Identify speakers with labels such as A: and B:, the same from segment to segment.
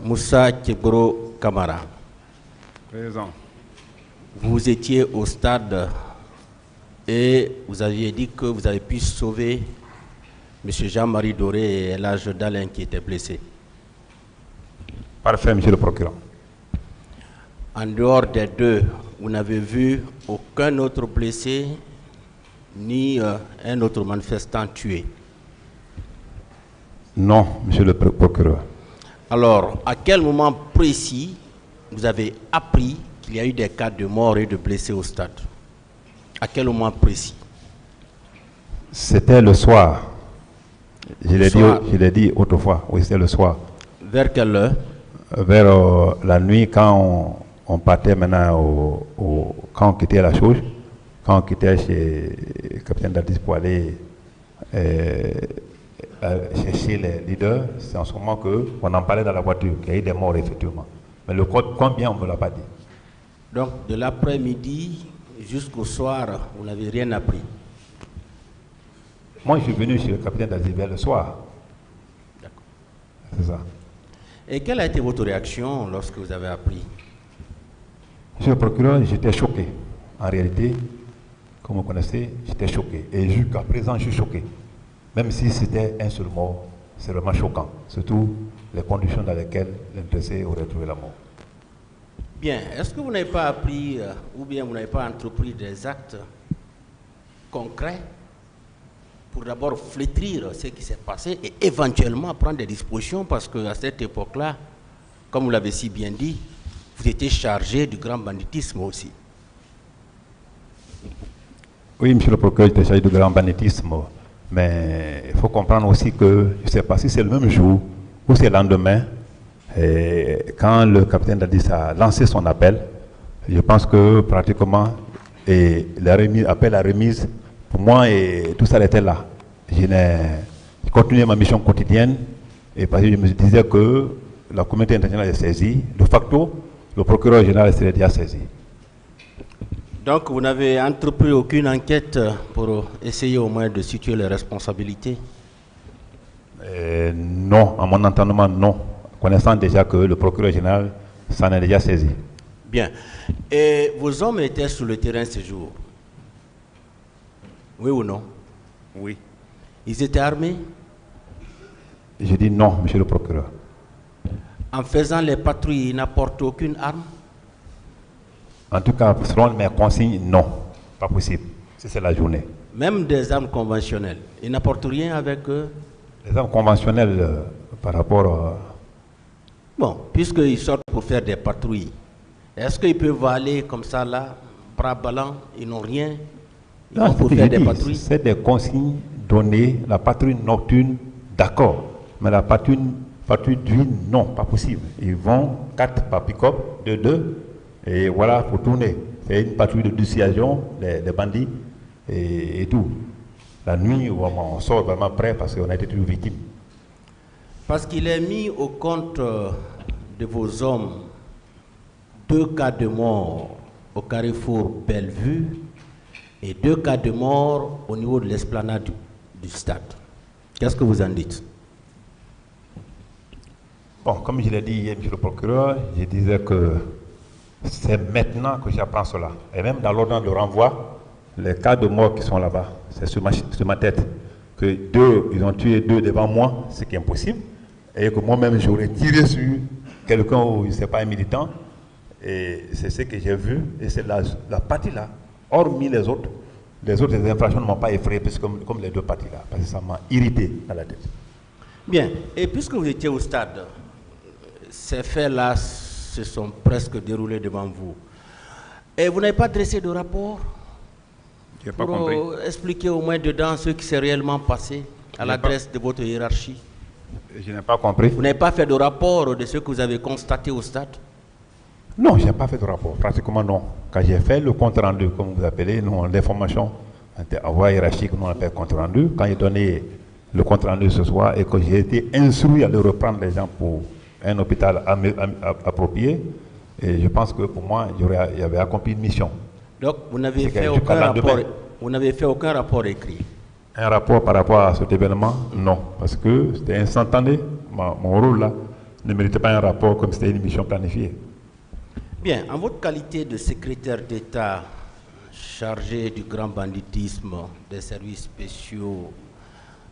A: Moussa Kebro Kamara.
B: Présent.
A: Vous étiez au stade et vous aviez dit que vous avez pu sauver M. Jean-Marie Doré et l'âge d'Alain qui était blessé.
B: Parfait, monsieur le procureur.
A: En dehors des deux, vous n'avez vu aucun autre blessé ni un autre manifestant tué?
B: Non, monsieur le procureur.
A: Alors, à quel moment précis vous avez appris qu'il y a eu des cas de mort et de blessés au stade? À quel moment précis?
B: C'était le soir. Je l'ai dit autrefois. Oui, c'était le soir.
A: Vers quelle heure?
B: Vers la nuit, quand on partait maintenant, quand on quittait la chose, quand on quittait chez le capitaine Dadis pour aller chercher les leaders, c'est en ce moment qu'on en parlait dans la voiture, qu'il y a eu des morts effectivement. Mais le code, combien, on ne me l'a pas dit.
A: Donc, de l'après-midi jusqu'au soir, vous n'avez rien appris?
B: Moi, je suis venu chez le capitaine Dadis vers le soir.
A: D'accord.
B: C'est ça.
A: Et quelle a été votre réaction lorsque vous avez appris?
B: Monsieur le procureur, j'étais choqué. En réalité, comme vous connaissez, j'étais choqué. Et jusqu'à présent, je suis choqué. Même si c'était un seul mort, c'est vraiment choquant. Surtout les conditions dans lesquelles l'intéressé aurait trouvé la mort.
A: Bien. Est-ce que vous n'avez pas appris ou bien vous n'avez pas entrepris des actes concrets pour d'abord flétrir ce qui s'est passé et éventuellement prendre des dispositions, parce qu'à cette époque-là, comme vous l'avez si bien dit, vous étiez chargé du grand banditisme aussi?
B: Oui, monsieur le procureur, j'étais chargé du grand banditisme. Mais il faut comprendre aussi que, je ne sais pas si c'est le même jour ou c'est le lendemain, et quand le capitaine Dadis a lancé son appel, je pense que pratiquement, l'appel à remise, pour moi, et tout ça était là. Je continuais ma mission quotidienne, et parce que je me disais que la communauté internationale est saisie. De facto, le procureur général serait déjà saisi.
A: Donc, vous n'avez entrepris aucune enquête pour essayer au moins de situer les responsabilités?
B: Non, à mon entendement, non. Connaissant déjà que le procureur général s'en est déjà saisi.
A: Bien. Et vos hommes étaient sur le terrain ce jour? Oui ou non?
B: Oui.
A: Ils étaient armés?
B: Je dis non, monsieur le procureur.
A: En faisant les patrouilles, ils n'apportent aucune arme?
B: En tout cas, selon mes consignes, non. Pas possible. C'est la journée.
A: Même des armes conventionnelles, ils n'apportent rien avec eux?
B: Les armes conventionnelles, par rapport
A: Bon, puisqu'ils sortent pour faire des patrouilles, est-ce qu'ils peuvent aller comme ça là, bras ballants, ils n'ont rien? Ils vont pour faire des patrouilles? C'est
B: des consignes données, la patrouille nocturne, d'accord. Mais la patrouille d'huile, non, pas possible. Ils vont 4 par pick-up, 2, et voilà, pour tourner. C'est une patrouille de dissuasion, les bandits et tout. La nuit, on sort vraiment prêt parce qu'on a été toujours victime.
A: Parce qu'il est mis au compte de vos hommes 2 cas de mort au carrefour Bellevue et 2 cas de mort au niveau de l'esplanade du stade. Qu'est-ce que vous en dites?
B: Bon, comme je l'ai dit hier, monsieur le procureur, je disais que c'est maintenant que j'apprends cela. Et même dans l'ordre de renvoi, les cas de mort qui sont là-bas, c'est sur ma tête. Que ils ont tué 2 devant moi, ce qui est impossible. Et que moi-même, j'aurais tiré sur quelqu'un où il n'est pas un militant. Et c'est ce que j'ai vu. Et c'est la partie-là, hormis les autres infractions ne m'ont pas effrayé, comme les 2 parties-là. Parce que ça m'a irrité dans la tête.
A: Bien. Et puisque vous étiez au stade, ces faits-là se sont presque déroulés devant vous. Et vous n'avez pas dressé de rapport pour expliquer au moins dedans ce qui s'est réellement passé à l'adresse de votre hiérarchie?
B: Je n'ai pas compris.
A: Vous n'avez pas fait de rapport de ce que vous avez constaté au stade?
B: Non, je n'ai pas fait de rapport. Pratiquement non. Quand j'ai fait le compte rendu, comme vous appelez, nous, l'information à voie hiérarchique, nous on appelle compte rendu. Quand j'ai donné le compte rendu ce soir et que j'ai été instruit à le reprendre les gens pour un hôpital approprié, et je pense que pour moi, il y avait accompli une mission.
A: Donc, vous n'avez fait aucun rapport, vous n'avez fait aucun rapport écrit?
B: Un rapport par rapport à cet événement, non. Parce que c'était instantané, mon rôle là, ne méritait pas un rapport comme c'était une mission planifiée.
A: Bien, en votre qualité de secrétaire d'État chargé du grand banditisme, des services spéciaux,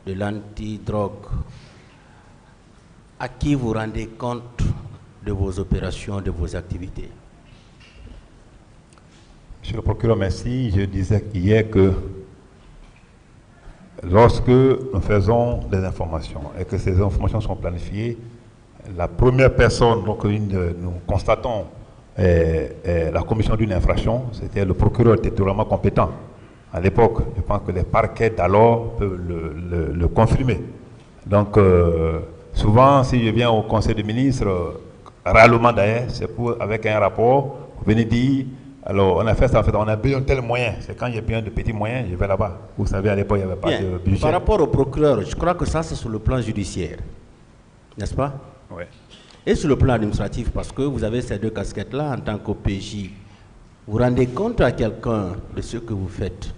A: de l'antidrogue, à qui vous rendez compte de vos opérations, de vos activités?
B: Monsieur le procureur, merci. Je disais hier que lorsque nous faisons des informations et que ces informations sont planifiées, la première personne que nous constatons la commission d'une infraction, c'était le procureur territorialement compétent. À l'époque, je pense que les parquets d'alors peuvent le confirmer. Donc, souvent, si je viens au Conseil des ministres, rarement d'ailleurs, c'est avec un rapport, vous venez dire, alors on a fait ça, on a besoin de tels moyens. C'est quand j'ai besoin de petits moyens, je vais là-bas. Vous savez, à l'époque, il n'y avait pas de budget.
A: Par rapport au procureur, je crois que ça, c'est sur le plan judiciaire, n'est-ce pas?
B: Oui.
A: Et sur le plan administratif, parce que vous avez ces deux casquettes-là en tant qu'OPJ, vous rendez compte à quelqu'un de ce que vous faites?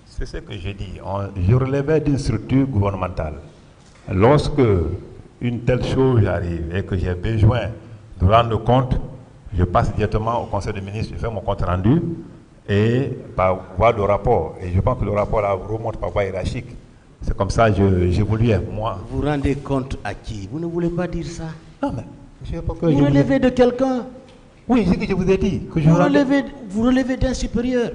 B: C'est ce que j'ai dit. Je relevais d'une structure gouvernementale. Lorsque une telle chose arrive et que j'ai besoin de rendre compte, je passe directement au Conseil des ministres, je fais mon compte rendu et par voie de rapport. Et je pense que le rapport là remonte par voie hiérarchique. C'est comme ça que j'évoluais, moi.
A: Vous rendez compte à qui? Vous ne voulez pas dire ça?
B: Non, mais monsieur,
A: vous relevez de quelqu'un?
B: Oui, c'est ce que je vous ai dit. Que
A: vous relevez d'un supérieur?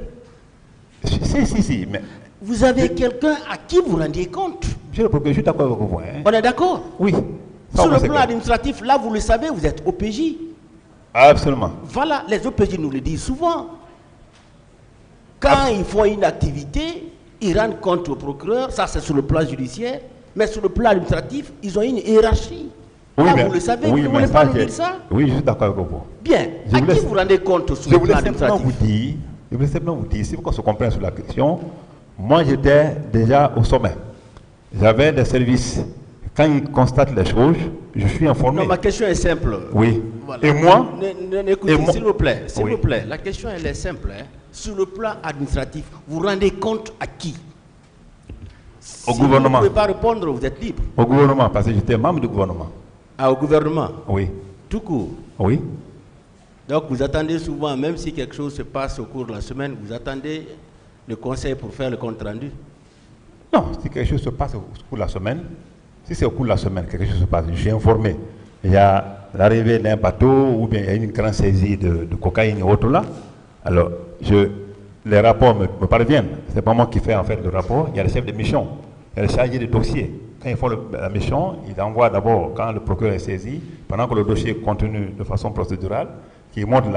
B: Si, mais...
A: Vous avez quelqu'un à qui vous rendiez compte?
B: Monsieur le procureur, je suis d'accord avec vous. Hein.
A: On est d'accord?
B: Oui.
A: Sur le plan administratif, là, vous le savez, vous êtes OPJ.
B: Absolument.
A: Voilà, les OPJ nous le disent souvent. Quand ils font une activité, ils rendent compte au procureur, ça c'est sur le plan judiciaire, mais sur le plan administratif, ils ont une hiérarchie.
B: Oui,
A: là, vous le savez, vous ne voulez pas nous dire ça?
B: Oui, je suis d'accord avec vous.
A: Bien, à qui vous rendez compte sur le plan administratif?
B: Je voulais simplement vous dire, si vous se comprenez sur la question, moi j'étais déjà au sommet. J'avais des services. Quand ils constatent les choses, je suis informé.
A: Non, ma question est simple.
B: Oui.
A: Voilà.
B: Et moi
A: écoutez, s'il vous plaît, la question elle est simple. Hein. Sur le plan administratif, vous rendez compte à qui?
B: Au gouvernement.
A: Vous ne pouvez pas répondre, vous êtes libre.
B: Au gouvernement, parce que j'étais membre du gouvernement.
A: Ah, au gouvernement?
B: Oui.
A: Tout court?
B: Oui.
A: Donc vous attendez souvent, même si quelque chose se passe au cours de la semaine, vous attendez le conseil pour faire le compte rendu?
B: Non, si quelque chose se passe au cours de la semaine, si c'est au cours de la semaine, quelque chose se passe, je suis informé. Il y a l'arrivée d'un bateau ou bien il y a une grande saisie de cocaïne et autres là. Alors, les rapports me parviennent. Ce n'est pas moi qui fais en fait le rapport. Il y a le chef de mission, il y a le chargé de dossier. Quand ils font la mission, ils envoient d'abord, quand le procureur est saisi, pendant que le dossier est contenu de façon procédurale, qui montre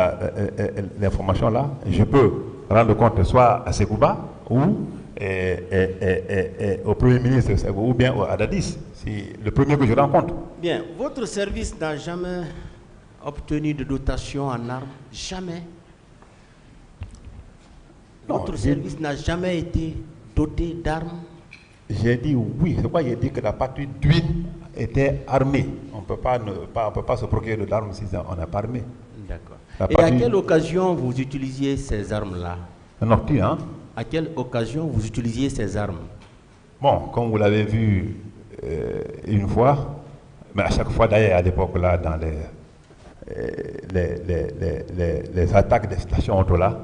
B: l'information là, je peux rendre compte soit à Sekouba ou au Premier ministre ou bien à Dadis, c'est le premier que je rencontre.
A: Bien, votre service n'a jamais obtenu de dotation en armes? Jamais?
B: Non,
A: votre service n'a jamais été doté d'armes?
B: J'ai dit oui, c'est pourquoi j'ai dit que la patrouille d'huile était armée. On peut pas se procurer de l'arme si on n'est pas armé.
A: D'accord. Et à quelle occasion vous utilisiez ces armes-là?
B: Nocturne, hein? À
A: quelle occasion vous utilisiez ces armes?
B: Bon, comme vous l'avez vu une fois, mais à chaque fois d'ailleurs à l'époque là, dans les attaques des stations auto là,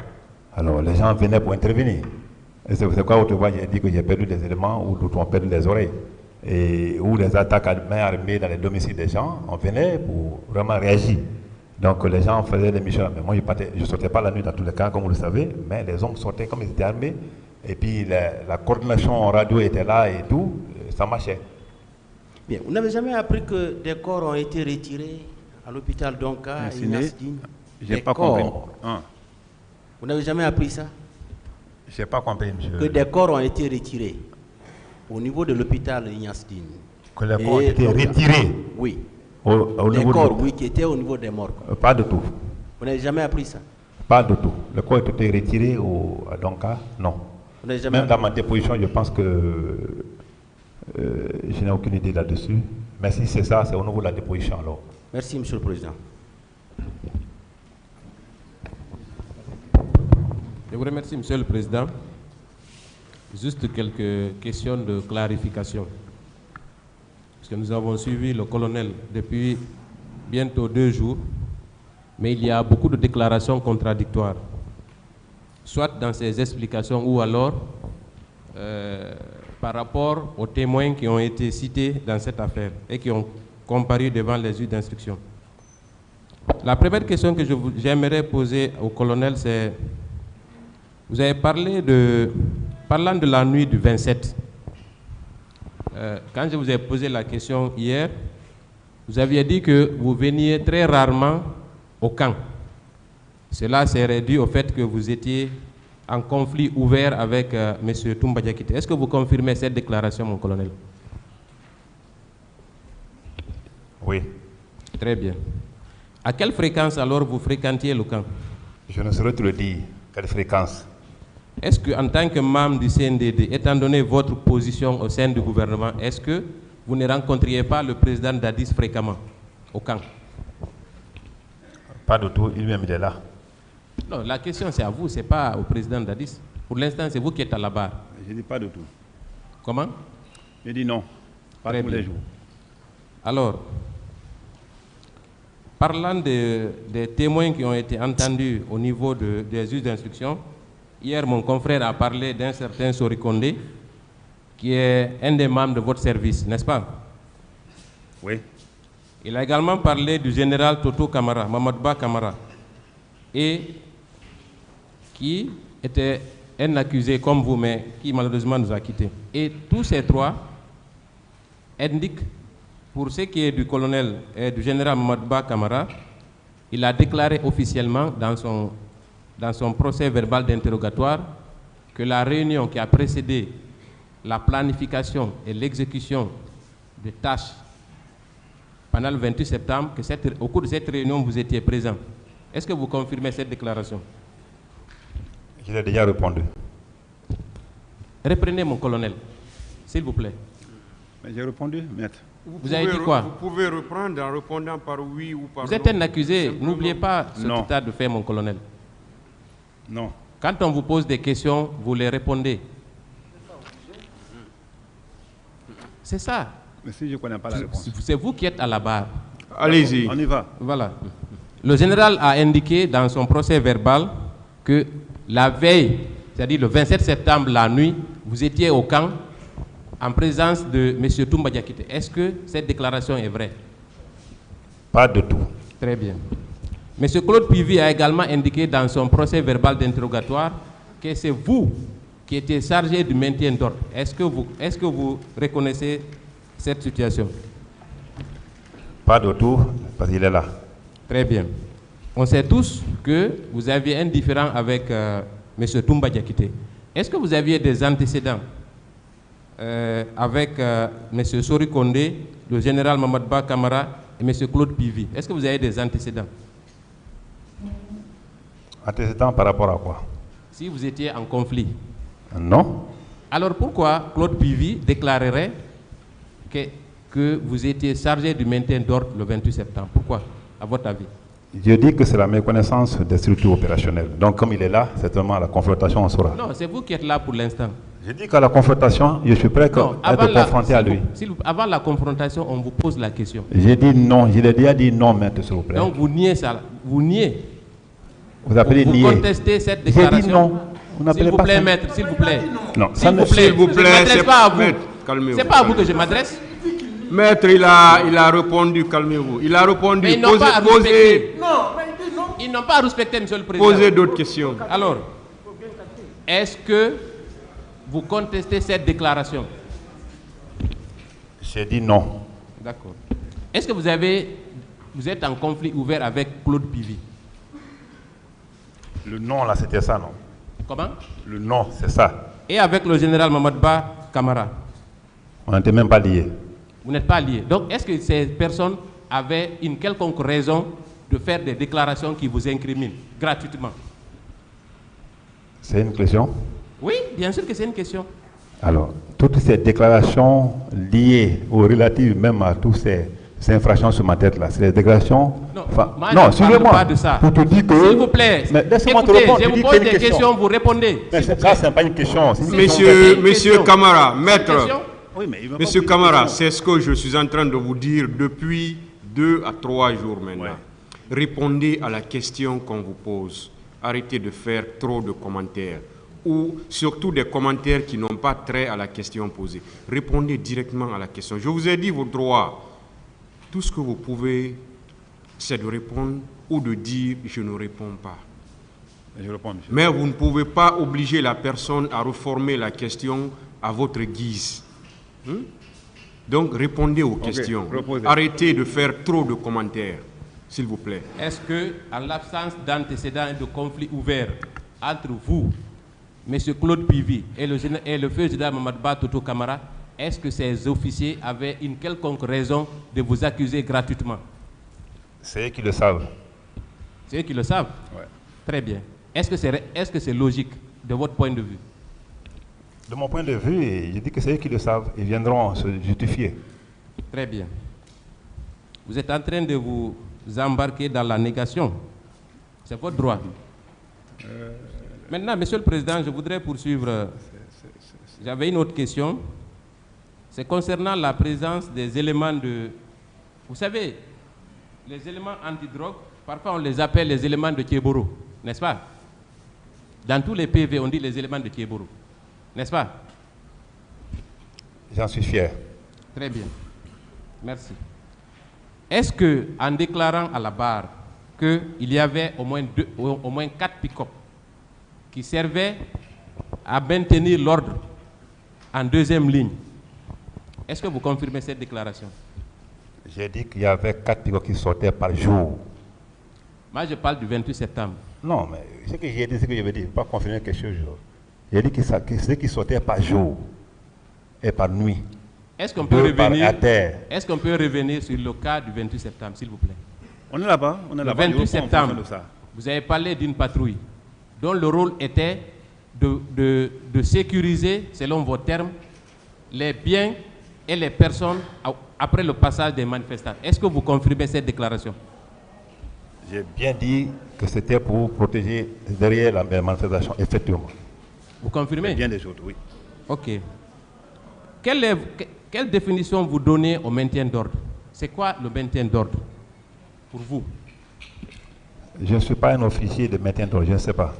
B: alors les gens venaient pour intervenir. Et c'est pourquoi autrefois j'ai dit que j'ai perdu des éléments ou d'autres ont perdu les oreilles. Et ou les attaques à main armée dans les domiciles des gens, on venait pour vraiment réagir. Donc les gens faisaient des missions, mais moi je ne sortais pas la nuit dans tous les cas, comme vous le savez, mais les hommes sortaient comme ils étaient armés, et puis la coordination en radio était là et tout, ça marchait.
A: Bien, vous n'avez jamais appris que des corps ont été retirés à l'hôpital d'Onka et Nasdine?
B: J'ai pas compris.
A: Vous n'avez jamais appris ça?
B: Je n'ai pas compris, monsieur.
A: Que des corps ont été retirés au niveau de l'hôpital Ignasdine.
B: Que les corps ont été retirés?
A: Oui.
B: Au
A: des
B: niveau
A: corps, oui, qui étaient au niveau des morgues.
B: Pas du tout.
A: Vous n'avez jamais appris ça?
B: Pas du tout. Les corps ont été retirés à Donka? Non.
A: Vous n'avez jamais
B: Même dans ma déposition, je pense que je n'ai aucune idée là-dessus. Mais si c'est ça, c'est au niveau de la déposition alors.
A: Merci, Monsieur le Président.
C: Je vous remercie, Monsieur le Président. Juste quelques questions de clarification. Parce que nous avons suivi le colonel depuis bientôt 2 jours, mais il y a beaucoup de déclarations contradictoires, soit dans ses explications ou alors par rapport aux témoins qui ont été cités dans cette affaire et qui ont comparu devant les juges d'instruction. La première question que j'aimerais poser au colonel, c'est, vous avez parlant de la nuit du 27, quand je vous ai posé la question hier, vous aviez dit que vous veniez très rarement au camp. Cela serait dû au fait que vous étiez en conflit ouvert avec M. Toumba Diakité. Est-ce que vous confirmez cette déclaration, mon colonel?
B: Oui.
C: Très bien. À quelle fréquence alors vous fréquentiez le camp?
B: Je ne saurais te le dire. Quelle fréquence?
C: Est-ce qu'en tant que membre du CNDD, étant donné votre position au sein du gouvernement, est-ce que vous ne rencontriez pas le président Dadis fréquemment au camp?
B: Pas du tout, lui-même il est là.
C: Non, la question c'est à vous, c'est pas au président Dadis. Pour l'instant, c'est vous qui êtes à la barre.
B: Je dis pas du tout.
C: Comment?
B: Je dis non, pas
C: Très
B: tous
C: bien.
B: les jours.
C: Alors, parlant des témoins qui ont été entendus au niveau des juges d'instruction, hier mon confrère a parlé d'un certain Sori Kondé, qui est un des membres de votre service, n'est-ce pas?
B: Oui.
C: Il a également parlé du général Toto Kamara, Mamadba Kamara, et qui était un accusé comme vous, mais qui malheureusement nous a quittés. Et tous ces trois indiquent, pour ce qui est du colonel et du général Mamadba Kamara, il a déclaré officiellement dans son procès verbal d'interrogatoire que la réunion qui a précédé la planification et l'exécution des tâches pendant le 28 septembre, au cours de cette réunion, vous étiez présent. Est-ce que vous confirmez cette déclaration?
B: Je l'ai déjà répondu.
C: Reprenez mon colonel, s'il vous plaît.
B: Mais j'ai répondu, maître.
C: Vous avez dit quoi?
D: Vous pouvez reprendre en répondant par oui ou par non.
C: Vous êtes un accusé, n'oubliez pas ce état de fait, mon colonel.
B: Non.
C: Quand on vous pose des questions, vous les répondez. C'est ça.
B: Mais si je ne connais pas la réponse.
C: C'est vous qui êtes à la barre.
D: Allez-y.
B: On y va.
C: Voilà. Le général a indiqué dans son procès verbal que la veille, c'est-à-dire le 27 septembre, la nuit, vous étiez au camp en présence de M. Toumba Diakité. Est-ce que cette déclaration est vraie?
B: Pas du tout.
C: Très bien. M. Claude Pivi a également indiqué dans son procès verbal d'interrogatoire que c'est vous qui étiez chargé du maintien d'ordre. Est-ce que vous reconnaissez cette situation?
B: Pas du tout, parce qu'il est là.
C: Très bien. On sait tous que vous aviez un différend avec M. Toumba Diakité. Est-ce que vous aviez des antécédents avec M. Sori Kondé, le général Mamadba Kamara et M. Claude Pivi? Est-ce que vous avez des antécédents?
B: Antécédent par rapport à quoi?
C: Si vous étiez en conflit.
B: Non.
C: Alors pourquoi Claude Pivi déclarerait que vous étiez chargé du maintien d'ordre le 28 septembre? Pourquoi, à votre avis?
B: Je dis que c'est la méconnaissance des structures opérationnelles. Donc comme il est là, certainement à la confrontation on saura.
C: Non, c'est vous qui êtes là pour l'instant.
B: Je dis qu'à la confrontation, je suis prêt à être confronté à lui.
C: Avant la confrontation, on vous pose la question.
B: J'ai dit non, je l'ai déjà dit non, maître, s'il vous plaît.
C: Donc vous niez ça, vous niez.
B: Vous appelez nier.
C: Vous contestez cette déclaration.
B: J'ai dit non.
C: S'il vous plaît, maître, s'il vous plaît.
B: Non,
C: s'il vous plaît,
D: c'est
C: pas à vous.
D: Calmez-vous.
C: C'est pas à vous que je m'adresse.
D: Maître, il a répondu, calmez-vous. Il a répondu,
C: mais ils n'ont pas à respecter. Ils n'ont pas à respecter, monsieur le président.
D: Posez d'autres questions.
C: Alors, est-ce que vous contestez cette déclaration?
B: J'ai dit non.
C: D'accord. Est-ce que vous êtes en conflit ouvert avec Claude Pivi?
B: Le non, là, c'était ça, non?
C: Comment?
B: Le non, c'est ça.
C: Et avec le général Mamadba Kamara?
B: On n'était même pas liés.
C: Vous n'êtes pas liés. Donc, est-ce que ces personnes avaient une quelconque raison de faire des déclarations qui vous incriminent gratuitement?
B: C'est une question?
C: Oui, bien sûr que c'est une question.
B: Alors, toutes ces déclarations liées ou relatives même à toutes ces infractions sur ma tête là, c'est des déclarations...
C: Non,
B: non, suivez-moi.
C: Pas de ça.
B: Pour te dire que...
C: S'il vous plaît,
B: mais laissez-moi te
C: écoutez,
B: répondre.
C: je vous pose des questions, vous répondez.
B: Mais ça, c'est pas une question.
D: Monsieur Kamara, maître,
B: oui, mais
D: Monsieur Kamara, c'est ce que je suis en train de vous dire depuis 2 à 3 jours maintenant. Répondez à la question qu'on vous pose. Arrêtez de faire trop de commentaires. Ou surtout des commentaires qui n'ont pas trait à la question posée. Répondez directement à la question. Je vous ai dit vos droits. Tout ce que vous pouvez, c'est de répondre ou de dire « je ne réponds pas ».
B: Je réponds, monsieur.
D: Mais vous ne pouvez pas obliger la personne à reformer la question à votre guise. Donc répondez aux questions.
B: Proposez.
D: Arrêtez de faire trop de commentaires, s'il vous plaît.
C: Est-ce que, en l'absence d'antécédents et de conflits ouverts entre vous, M. Claude Pivy et le feu général Mamadba Toto Camara, est-ce que ces officiers avaient une quelconque raison de vous accuser gratuitement?
B: C'est eux qui le savent.
C: C'est eux qui le savent?
B: Ouais.
C: Très bien. Est-ce que c'est logique de votre point de vue?
B: De mon point de vue, je dis que c'est eux qui le savent. Ils viendront se justifier.
C: Très bien. Vous êtes en train de vous embarquer dans la négation. C'est votre droit. Maintenant, Monsieur le Président, je voudrais poursuivre. J'avais une autre question. C'est concernant la présence des éléments de... Vous savez, les éléments antidrogue, parfois on les appelle les éléments de Thieboro, n'est-ce pas? Dans tous les PV, on dit les éléments de Thieboro, n'est-ce pas?
B: J'en suis fier.
C: Très bien. Merci. Est-ce que, en déclarant à la barre qu'il y avait au moins 4 pick-up qui servaient à maintenir l'ordre en deuxième ligne, est-ce que vous confirmez cette déclaration?
B: J'ai dit qu'il y avait 4 pick-up qui sortaient par jour.
C: Moi, je parle du 28 septembre.
B: Non, mais ce que j'ai dit, c'est ce que je veux dire. Je ne vais pas confirmer quelque chose. J'ai dit que ceux qui sortaient par jour et par nuit.
C: Est-ce qu'on peut revenir?
B: À terre.
C: Est-ce qu'on peut revenir sur le cas du 28 septembre, s'il vous plaît?
E: On est là-bas. On est
C: Le
E: là-bas.
C: 28 septembre, vous avez parlé d'une patrouille dont le rôle était de sécuriser, selon vos termes, les biens et les personnes après le passage des manifestants. Est-ce que vous confirmez cette déclaration?
B: J'ai bien dit que c'était pour protéger derrière la manifestation, effectivement.
C: Vous confirmez?
E: Bien des autres, oui.
C: Ok. Quelle définition vous donnez au maintien d'ordre? C'est quoi le maintien d'ordre pour vous?
B: Je ne suis pas un officier de maintien d'ordre, je ne sais pas.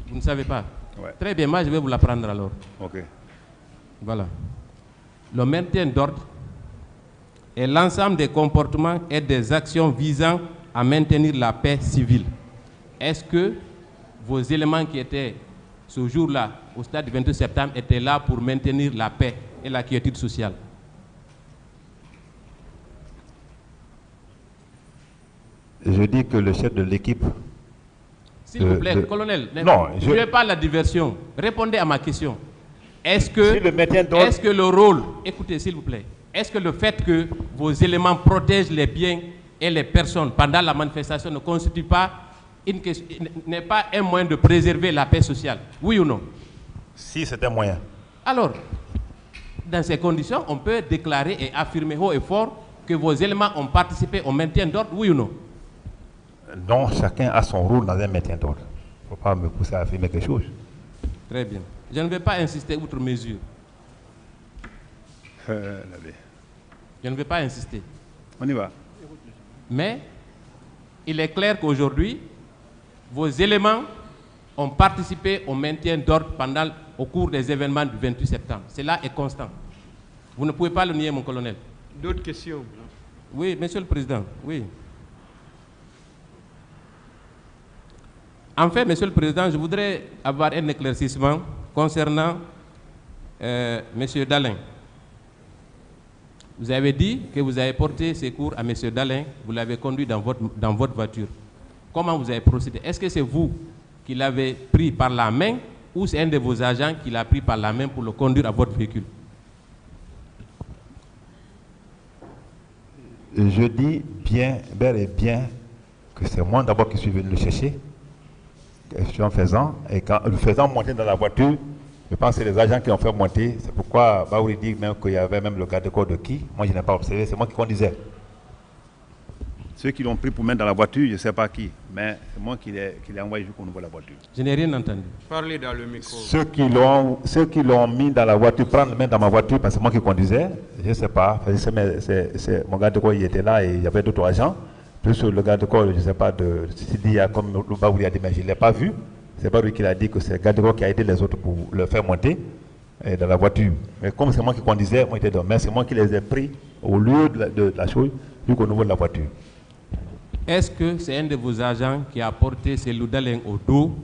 C: Vous ne savez pas?
E: Ouais.
C: Très bien, moi je vais vous l'apprendre alors.
E: Ok.
C: Voilà. Le maintien d'ordre est l'ensemble des comportements et des actions visant à maintenir la paix civile. Est-ce que vos éléments qui étaient ce jour-là, au stade du 22 septembre, étaient là pour maintenir la paix et la quiétude sociale?
B: Je dis que le chef de l'équipe...
C: S'il vous plaît, colonel,
B: non,
C: je ne veux pas la diversion. Répondez à ma question. Est-ce que,
B: si le maintien d'ordre...
C: est-ce que le rôle... Écoutez, s'il vous plaît. Est-ce que le fait que vos éléments protègent les biens et les personnes pendant la manifestation ne constitue pas n'est pas un moyen de préserver la paix sociale? Oui ou non?
B: Si c'est un moyen.
C: Alors, dans ces conditions, on peut déclarer et affirmer haut et fort que vos éléments ont participé au maintien d'ordre, oui ou non?
B: Non, chacun a son rôle dans un maintien d'ordre. Il ne faut pas me pousser à affirmer quelque chose.
C: Très bien. Je ne vais pas insister outre mesure. Je ne vais pas insister.
E: On y va.
C: Mais il est clair qu'aujourd'hui, vos éléments ont participé au maintien d'ordre au cours des événements du 28 septembre. Cela est constant. Vous ne pouvez pas le nier, mon colonel.
D: D'autres questions?
C: Oui, Monsieur le Président, oui. En fait, Monsieur le Président, je voudrais avoir un éclaircissement concernant Monsieur Dalin. Vous avez dit que vous avez porté secours à Monsieur Dalin, vous l'avez conduit dans votre voiture. Comment vous avez procédé? Est-ce que c'est vous qui l'avez pris par la main ou c'est un de vos agents qui l'a pris par la main pour le conduire à votre véhicule?
B: Je dis bien, bel et bien, que c'est moi d'abord qui suis venu le chercher, en faisant, et quand le faisant monter dans la voiture, je pense que c'est les agents qui ont fait monter. C'est pourquoi Baouri dit même qu'il y avait même le garde-corps de qui. Moi, je n'ai pas observé, c'est moi qui conduisais.
E: Ceux qui l'ont pris pour mettre dans la voiture, je ne sais pas qui, mais c'est moi qui l'ai envoyé jusqu'au niveau de la voiture.
C: Je n'ai rien entendu.
D: Parlez dans le micro.
B: Ceux qui l'ont mis dans la voiture, prendre main dans ma voiture, parce que c'est moi qui conduisais, je ne sais pas. Mon garde de corps, il était là et il y avait d'autres agents. Plus le garde de corps, je ne sais pas, comme le Baouli a dit, mais je ne l'ai pas vu. C'est pas lui qui l'a dit que c'est le garde de corps qui a aidé les autres pour le faire monter dans la voiture. Mais comme c'est moi qui conduisais, moi j'étais dedans. Mais c'est moi qui les ai pris au lieu de la chose, jusqu'au niveau de la voiture.
C: Est-ce que c'est un de vos agents qui a porté ce Loudaleng au dos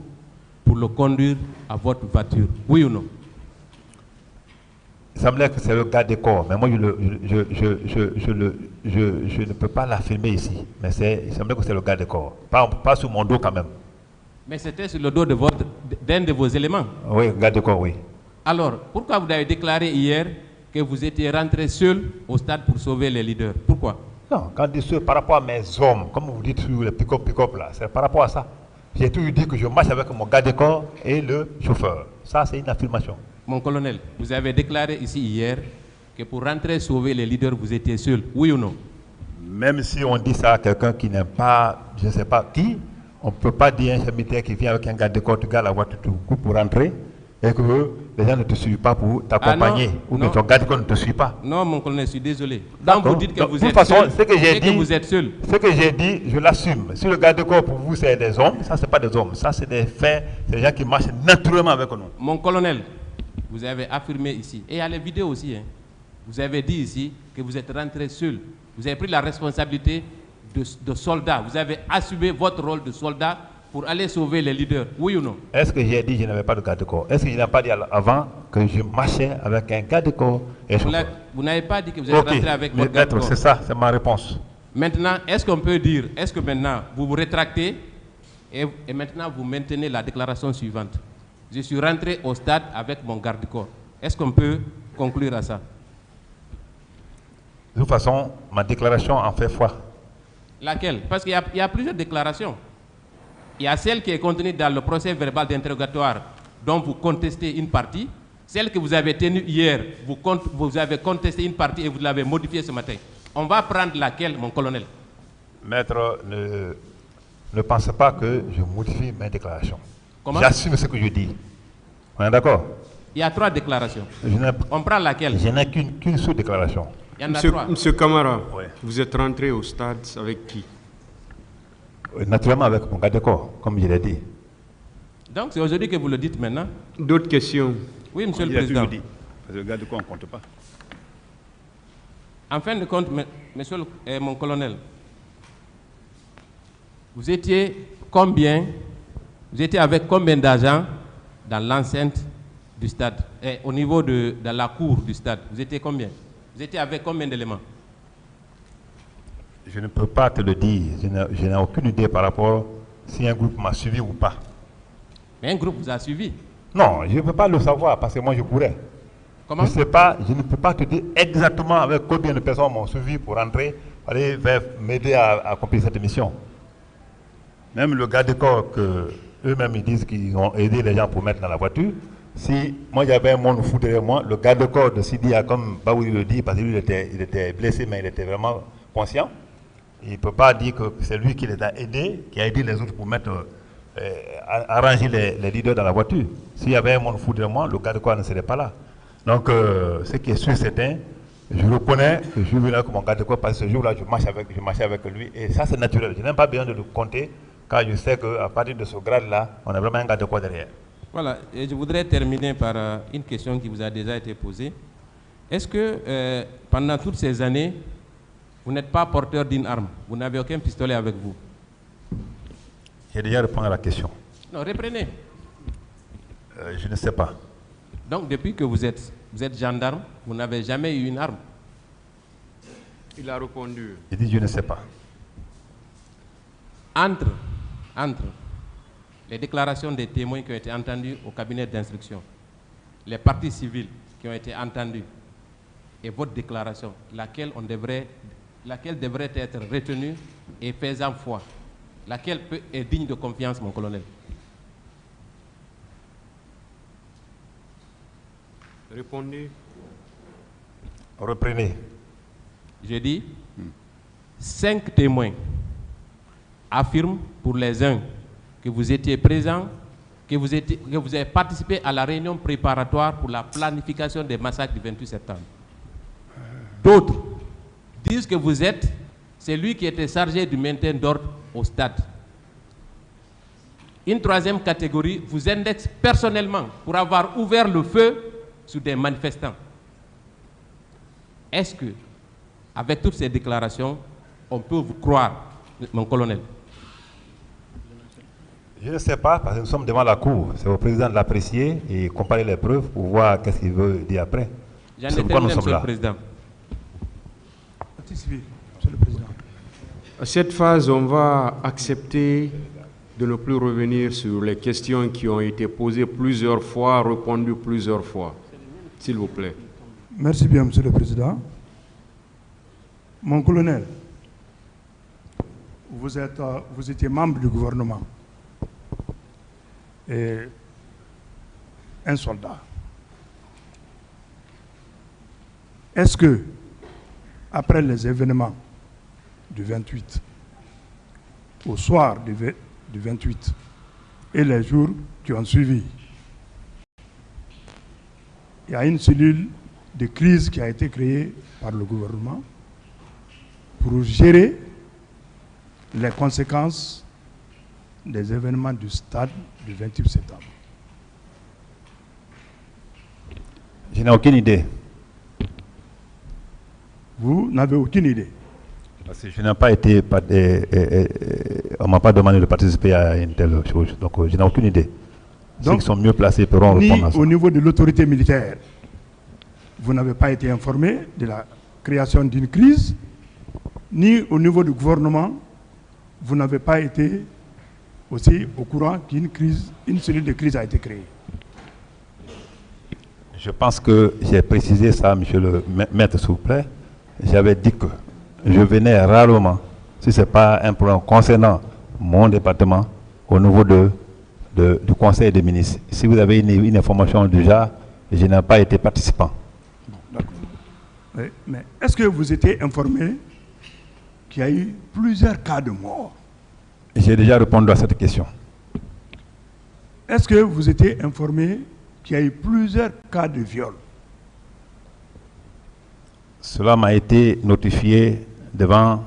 C: pour le conduire à votre voiture? Oui ou non?
B: Il semblait que c'est le garde de corps, mais moi je ne peux pas l'affirmer ici. Mais il semblait que c'est le garde de corps. Pas sur mon dos quand même.
C: Mais c'était sur le dos d'un de vos éléments.
B: Oui, garde de corps, oui.
C: Alors, pourquoi vous avez déclaré hier que vous étiez rentré seul au stade pour sauver les leaders? Pourquoi?
B: Non, quand je dis par rapport à mes hommes, comme vous dites sur le pick-up là, c'est par rapport à ça. J'ai toujours dit que je marche avec mon garde de corps et le chauffeur. Ça, c'est une affirmation.
C: Mon colonel, vous avez déclaré ici hier que pour rentrer sauver les leaders, vous étiez seul. Oui ou non?
B: Même si on dit ça à quelqu'un qui n'est pas, je ne sais pas qui, on ne peut pas dire un militaire qui vient avec un garde de corps, tu gardes la voiture tout coup pour rentrer et que les gens ne te suivent pas pour t'accompagner ou que ton garde de corps ne te suit pas.
C: Non, mon colonel, je suis désolé. Donc vous dites que vous êtes
B: façon,
C: seul.
B: Ce que j'ai dit,
C: vous êtes seul.
B: Ce que j'ai dit, je l'assume. Si le garde de corps pour vous c'est des hommes, ça c'est pas des hommes, ça c'est des faits, c'est des gens qui marchent naturellement avec nous.
C: Mon colonel, vous avez affirmé ici, et il y a les vidéos aussi, hein, vous avez dit ici que vous êtes rentré seul. Vous avez pris la responsabilité de soldat. Vous avez assumé votre rôle de soldat pour aller sauver les leaders. Oui ou non?
B: Est-ce que j'ai dit que je n'avais pas de garde de corps? Est-ce que je n'ai pas dit avant que je marchais avec un garde de corps et chauffeur?
C: Vous n'avez pas dit que vous êtes rentré avec votre garde de corps.
B: C'est ça, c'est ma réponse.
C: Maintenant, est-ce qu'on peut dire, est-ce que maintenant vous vous rétractez et maintenant vous maintenez la déclaration suivante? Je suis rentré au stade avec mon garde de corps. Est-ce qu'on peut conclure à ça?
B: De toute façon, ma déclaration en fait foi.
C: Laquelle? Parce qu'il y a plusieurs déclarations. Il y a celle qui est contenue dans le procès verbal d'interrogatoire dont vous contestez une partie. Celle que vous avez tenue hier, vous avez contesté une partie et vous l'avez modifiée ce matin. On va prendre laquelle, mon colonel?
B: Maître, ne pensez pas que je modifie mes déclarations.
C: Comment?
B: J'assume ce que je dis. On est d'accord?
C: Il y a 3 déclarations. On prend laquelle?
B: Je n'ai qu'une seule déclaration.
C: Il y en a 3.
D: Monsieur Camara,
B: ouais.
D: Vous êtes rentré au stade avec qui?
B: Naturellement avec mon garde de corps, comme je l'ai dit.
C: Donc c'est aujourd'hui que vous le dites maintenant?
D: D'autres questions?
C: Oui, monsieur le
E: Il a
C: Président.
E: toujours dit. Parce que le garde de corps, on ne compte pas.
C: En fin de compte, monsieur mon colonel, vous étiez combien? Vous étiez avec combien d'agents dans l'enceinte du stade? Et au niveau de la cour du stade, vous étiez combien? Vous étiez avec combien d'éléments?
B: Je ne peux pas te le dire. Je n'ai aucune idée par rapport si un groupe m'a suivi ou pas.
C: Mais un groupe vous a suivi?
B: Non, je ne peux pas le savoir parce que moi je courais.
C: Comment?
B: Je ne sais pas, je ne peux pas te dire exactement avec combien de personnes m'ont suivi pour rentrer, aller m'aider à accomplir cette mission. Même le garde de corps que eux-mêmes ils disent qu'ils ont aidé les gens pour mettre dans la voiture. Si moi j'avais un monde fou derrière moi, le garde de corps de Sidi a comme Baouli le dit, parce qu'il était blessé, mais il était vraiment conscient. Il ne peut pas dire que c'est lui qui les a aidés, qui a aidé les autres pour mettre, arranger les leaders dans la voiture. S'il y avait un monde fou derrière moi, le garde de corps ne serait pas là. Donc, ce qui est sûr, certain, je reconnais que je suis venu avec mon garde de corps parce que ce jour-là, je marchais avec lui. Et ça, c'est naturel. Je n'ai pas besoin de le compter, car je sais qu'à partir de ce grade-là, on a vraiment un garde de corps derrière.
C: Voilà, et je voudrais terminer par une question qui vous a déjà été posée. Est-ce que pendant toutes ces années, vous n'êtes pas porteur d'une arme? Vous n'avez aucun pistolet avec vous?
B: J'ai déjà répondu à la question.
C: Non, reprenez.
B: Je ne sais pas.
C: Donc, depuis que vous êtes gendarme, vous n'avez jamais eu une arme?
D: Il a répondu.
B: Il dit je ne sais pas.
C: Entre les déclarations des témoins qui ont été entendus au cabinet d'instruction, les parties civiles qui ont été entendues et votre déclaration, laquelle devrait être retenue et faisant foi, laquelle est digne de confiance, mon colonel?
D: Répondez.
B: Reprenez.
C: Je dis 5 témoins affirme pour les uns que vous étiez présent, que vous avez participé à la réunion préparatoire pour la planification des massacres du 28 septembre. D'autres disent que vous êtes celui qui était chargé du maintien d'ordre au stade. Une troisième catégorie vous indexe personnellement pour avoir ouvert le feu sur des manifestants. Est-ce que, avec toutes ces déclarations, on peut vous croire, mon colonel?
B: Je ne sais pas, parce que nous sommes devant la cour. C'est au président de l'apprécier et comparer les preuves pour voir qu'est-ce qu'il veut dire après.
C: J'en ai terminé, Monsieur le Président.
F: Monsieur le Président.
D: À cette phase, on va accepter de ne plus revenir sur les questions qui ont été posées plusieurs fois, répondues plusieurs fois. S'il vous plaît.
F: Merci bien, Monsieur le Président. Mon colonel, vous étiez membre du gouvernement et un soldat. Est-ce que, après les événements du 28, au soir du 28 et les jours qui ont suivi, il y a une cellule de crise qui a été créée par le gouvernement pour gérer les conséquences des événements du stade du 28 septembre?
B: Je n'ai aucune idée.
F: Vous n'avez aucune idée?
B: Parce que je n'ai pas été, on ne m'a pas demandé de participer à une telle chose, donc je n'ai aucune idée. Ceux qui sont mieux placés pourront répondre à ça.
F: Ni au niveau de l'autorité militaire, vous n'avez pas été informé de la création d'une crise, ni au niveau du gouvernement, vous n'avez pas été aussi au courant qu'une cellule de crise a été créée.
B: Je pense que j'ai précisé ça, monsieur le maître, s'il vous plaît. J'avais dit que je venais rarement, si ce n'est pas un problème concernant mon département, au niveau du Conseil des ministres. Si vous avez une information déjà, je n'ai pas été participant.
F: D'accord. Mais est-ce que vous étiez informé qu'il y a eu plusieurs cas de mort?
B: J'ai déjà répondu à cette question.
F: Est-ce que vous étiez informé qu'il y a eu plusieurs cas de viol?
B: Cela m'a été notifié devant,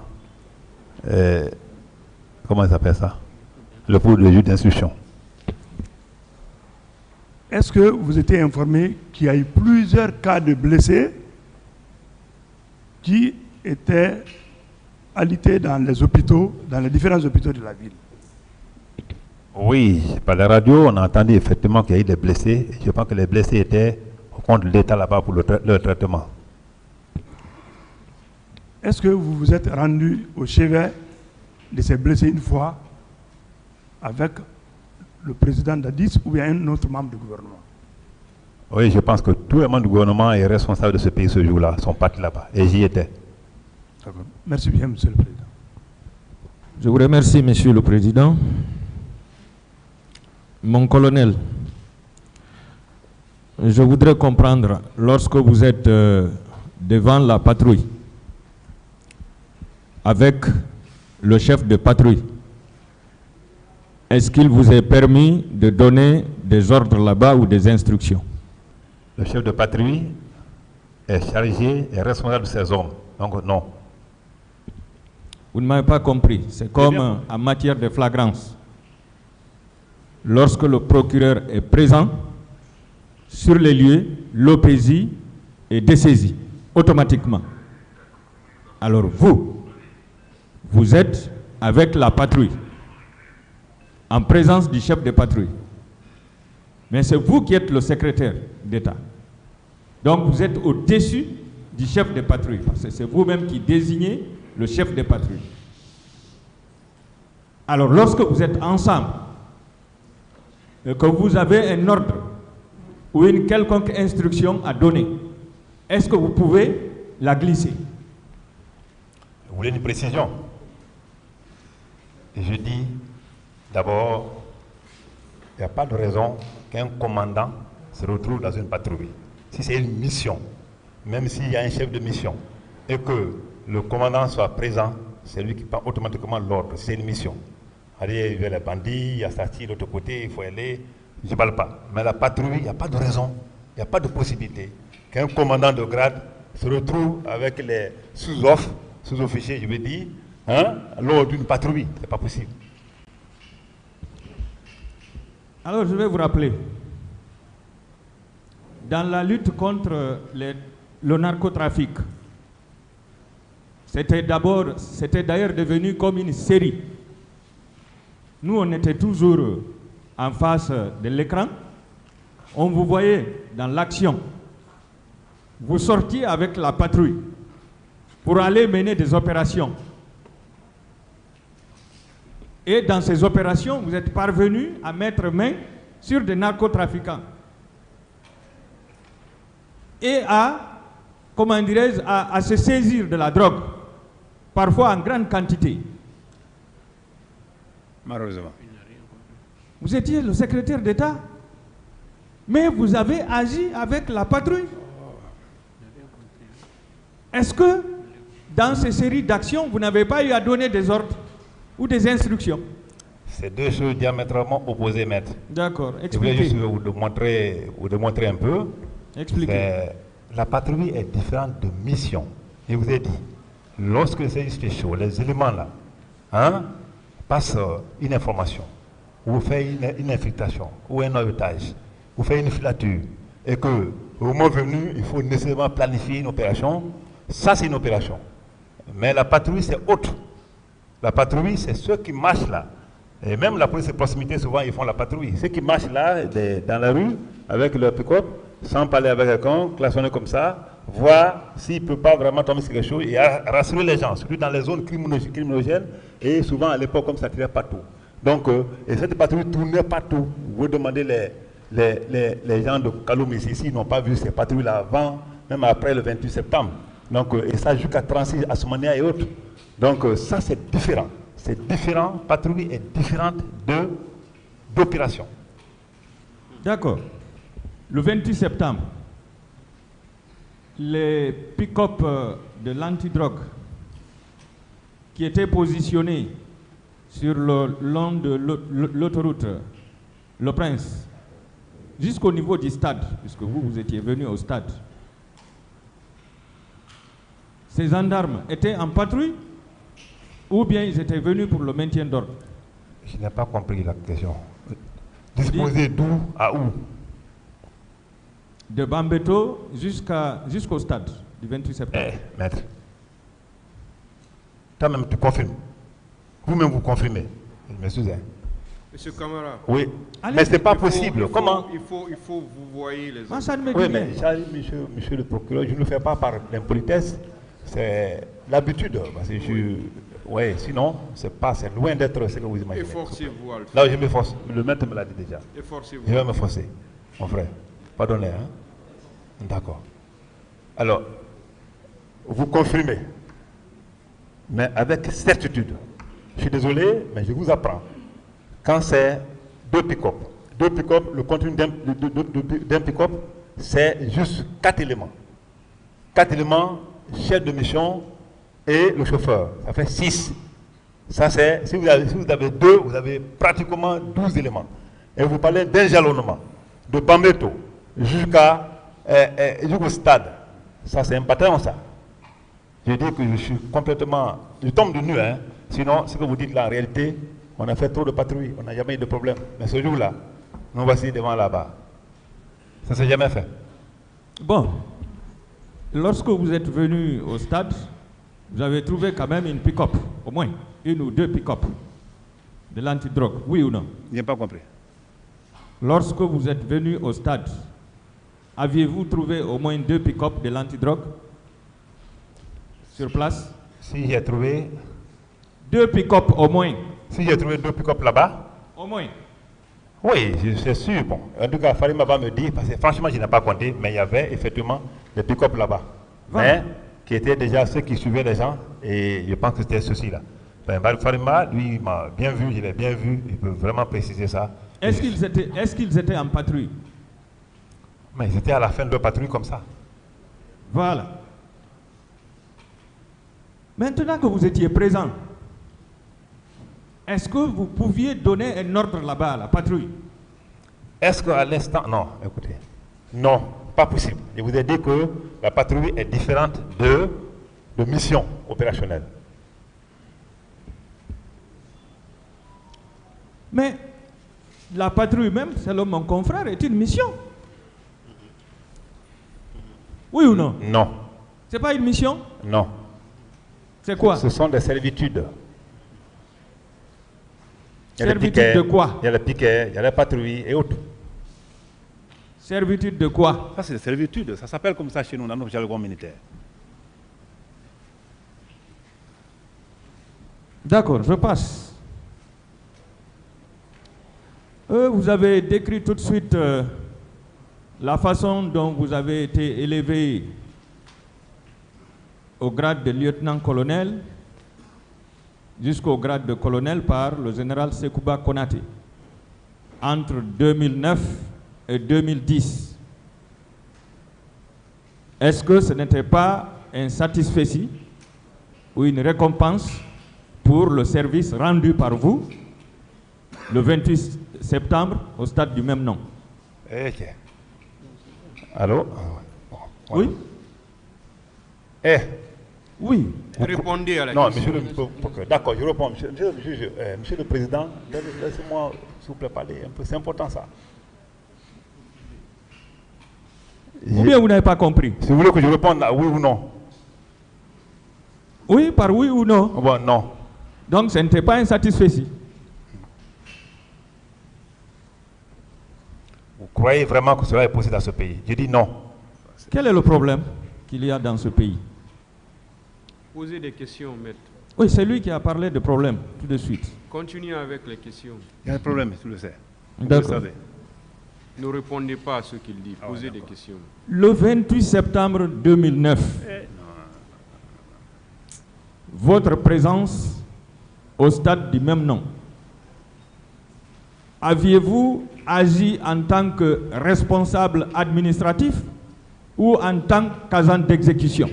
B: comment ça s'appelle ça? Le pouvoir de juge d'instruction.
F: Est-ce que vous étiez informé qu'il y a eu plusieurs cas de blessés qui étaient alités dans les hôpitaux, dans les différents hôpitaux de la ville?
B: Oui, par la radio, on a entendu effectivement qu'il y a eu des blessés. Je pense que les blessés étaient au compte de l'État là-bas pour leur traitement.
F: Est-ce que vous vous êtes rendu au chevet de ces blessés une fois avec le président d'Addis ou bien un autre membre du gouvernement?
B: Oui, je pense que tous les membres du gouvernement et responsables de ce pays ce jour-là sont partis là-bas. Et j'y étais.
F: D'accord. Merci bien, Monsieur le Président.
G: Je vous remercie, Monsieur le Président. Mon colonel, je voudrais comprendre, lorsque vous êtes devant la patrouille, avec le chef de patrouille, est-ce qu'il vous est permis de donner des ordres là-bas ou des instructions?
B: Le chef de patrouille est chargé et responsable de ses hommes. Donc non.
G: Vous ne m'avez pas compris. C'est comme en matière de flagrance. Lorsque le procureur est présent, sur les lieux, l'OPJ est dessaisie automatiquement. Alors vous êtes avec la patrouille, en présence du chef de patrouille. Mais c'est vous qui êtes le secrétaire d'État. Donc vous êtes au-dessus du chef de patrouille, parce que c'est vous-même qui désignez le chef de patrouille. Alors lorsque vous êtes ensemble, et que vous avez un ordre ou une quelconque instruction à donner, est-ce que vous pouvez la glisser?
B: Vous voulez une précision? Je dis d'abord, il n'y a pas de raison qu'un commandant se retrouve dans une patrouille. Si c'est une mission, même s'il y a un chef de mission, et que le commandant soit présent, c'est lui qui prend automatiquement l'ordre, c'est une mission. Allez, il y a les bandits, il y a Sati, de l'autre côté, il faut aller. Je ne parle pas. Mais la patrouille, il n'y a pas de raison, il n'y a pas de possibilité qu'un commandant de grade se retrouve avec les sous-offres, sous-officiers, je veux dire, lors d'une patrouille. Ce n'est pas possible.
G: Alors, je vais vous rappeler, dans la lutte contre le narcotrafic, c'était d'ailleurs devenu comme une série. Nous, on était toujours en face de l'écran. On vous voyait dans l'action. Vous sortiez avec la patrouille pour aller mener des opérations. Et dans ces opérations, vous êtes parvenus à mettre main sur des narcotrafiquants. Et à, comment dirais-je, à se saisir de la drogue, parfois en grande quantité.
E: Malheureusement.
G: Vous étiez le secrétaire d'État, mais vous avez agi avec la patrouille. Est-ce que dans ces séries d'actions, vous n'avez pas eu à donner des ordres ou des instructions?
B: C'est deux choses diamétralement opposées, maître.
G: D'accord,
B: Je voulais
G: expliquez.
B: juste vous démontrer un peu.
G: Expliquez.
B: La patrouille est différente de mission. Je vous ai dit, lorsque le service fait chaud, les éléments là, passent une information, ou vous faites une infiltration, ou un otage, vous faites une filature, et que au moment venu, il faut nécessairement planifier une opération, ça c'est une opération. Mais la patrouille c'est autre. La patrouille c'est ceux qui marchent là. Et même la police de proximité, souvent ils font la patrouille. Ceux qui marchent là, dans la rue, avec leur pick-up, sans parler avec quelqu'un, klaxonner comme ça, voir s'il ne peut pas vraiment tomber sur quelque chose et rassurer les gens, surtout dans les zones criminogènes. Et souvent à l'époque, comme ça tirait partout. Donc, et cette patrouille tournait partout. Vous demandez les gens de Kaloum ici, ils n'ont pas vu ces patrouilles-là avant, même après le 28 septembre. Donc, et ça jusqu'à 36, Asmania et autres. Donc, ça c'est différent. C'est différent, patrouille est différente d'opération.
G: D'accord. Le 28 septembre, les pick-up de l'antidrogue qui étaient positionnés sur le long de l'autoroute Le Prince, jusqu'au niveau du stade, puisque vous étiez venu au stade, ces gendarmes étaient en patrouille ou bien ils étaient venus pour le maintien d'ordre?
B: Je n'ai pas compris la question. Disposer d'où à où?
G: De Bambeto jusqu'au stade du 28 septembre.
B: Maître, toi-même tu confirmes. Vous-même vous confirmez. Monsieur
D: Camara.
B: Oui.
G: Allez,
B: Mais ce n'est pas possible. Comment?
D: Il faut vous voyez les
G: Moi, ça ne me dit
B: Oui,
G: rien.
B: mais monsieur le procureur, je ne le fais pas par l'impolitesse. C'est l'habitude. Parce que sinon, c'est loin d'être ce que vous imaginez.
D: Efforcez-vous à le faire.
B: Là, je m'efforce. Le maître me l'a dit déjà.
D: Efforcez-vous.
B: Je vais me forcer, mon frère. Pardonnez, hein? D'accord. Alors, vous confirmez, mais avec certitude. Je suis désolé, mais je vous apprends. Quand c'est deux pick-up, le contenu d'un pick-up, c'est juste 4 éléments. 4 éléments, chef de mission et le chauffeur. Ça fait 6. Ça c'est, si vous avez 2, vous avez pratiquement 12 éléments. Et vous parlez d'un jalonnement, de Bambeto jusqu'au stade. Ça c'est un bataillon ça. Je dis que je suis complètement, je tombe de nu, hein. Sinon, ce que vous dites là, en réalité, on a fait trop de patrouilles, on n'a jamais eu de problème. Mais ce jour-là, nous voici devant là-bas. Ça ne s'est jamais fait.
G: Bon, lorsque vous êtes venu au stade, vous avez trouvé quand même une pick-up, au moins une ou deux pick-up de l'antidrogue, oui ou non?
E: Je n'ai pas compris.
G: Lorsque vous êtes venu au stade, aviez-vous trouvé au moins 2 pick-up de l'antidrogue sur place?
B: Si j'ai trouvé...
G: 2 pick-up au moins.
B: Si j'ai trouvé 2 pick-up là-bas?
G: Au moins.
B: Oui, c'est sûr. Bon. En tout cas, Farima va me dire, parce que franchement, je n'ai pas compté, mais il y avait effectivement des pick-up là-bas.
G: Voilà.
B: Mais qui étaient déjà ceux qui suivaient les gens, et je pense que c'était ceux-là. Ben, Farima, lui, il m'a bien vu, je l'ai bien vu, il peut vraiment préciser ça.
G: Est-ce qu'ils étaient en patrouille?
B: Mais ils étaient à la fin de leur patrouille comme ça.
G: Voilà. Maintenant que vous étiez présent, Est-ce que vous pouviez donner un ordre là-bas à la patrouille?
B: Est-ce qu'à l'instant... Non, écoutez. Non, pas possible. Je vous ai dit que la patrouille est différente de mission opérationnelle.
G: Mais la patrouille même, selon mon confrère, est une mission. Oui ou non?
B: Non.
G: C'est pas une mission?
B: Non.
G: C'est quoi?
B: Ce sont des servitudes. Il y a
G: Servitude
B: les piquets,
G: de quoi?
B: il y a les piquets, il y a les patrouilles et autres.
G: Servitude de quoi?
E: Ça, c'est des servitudes. Ça s'appelle comme ça chez nous, dans notre jargon militaire.
G: D'accord, je passe. Vous avez décrit tout de suite la façon dont vous avez été élevé au grade de lieutenant-colonel jusqu'au grade de colonel par le général Sekouba Konaté entre 2009 et 2010. Est-ce que ce n'était pas un satisfecit ou une récompense pour le service rendu par vous le 28 septembre au stade du même nom?
B: Ok. Allô?
G: Oui? Oui.
D: Répondez à la
B: Non,
D: question.
B: d'accord, je réponds. Monsieur le Président, laissez-moi, s'il vous plaît, parler un peu. C'est important, ça.
G: Ou bien vous n'avez pas compris?
B: Si vous voulez que je réponde à oui ou non?
G: Oui, par oui ou non?
B: Bon, non.
G: Donc ce n'était pas un satisfecit.
B: Vous croyez vraiment que cela est possible dans ce pays? Je dis non.
G: Quel est le problème qu'il y a dans ce pays?
D: Posez des questions, maître.
G: Oui, c'est lui qui a parlé de problème tout de suite.
D: Continuez avec les questions.
E: Il y a un problème, tu le sais. Vous le
G: D'accord.
E: savez.
D: Ne répondez pas à ce qu'il dit. Posez des questions.
G: Le 28 septembre 2009, votre présence au stade du même nom, aviez-vous agi en tant que responsable administratif ou en tant qu'agent d'exécution?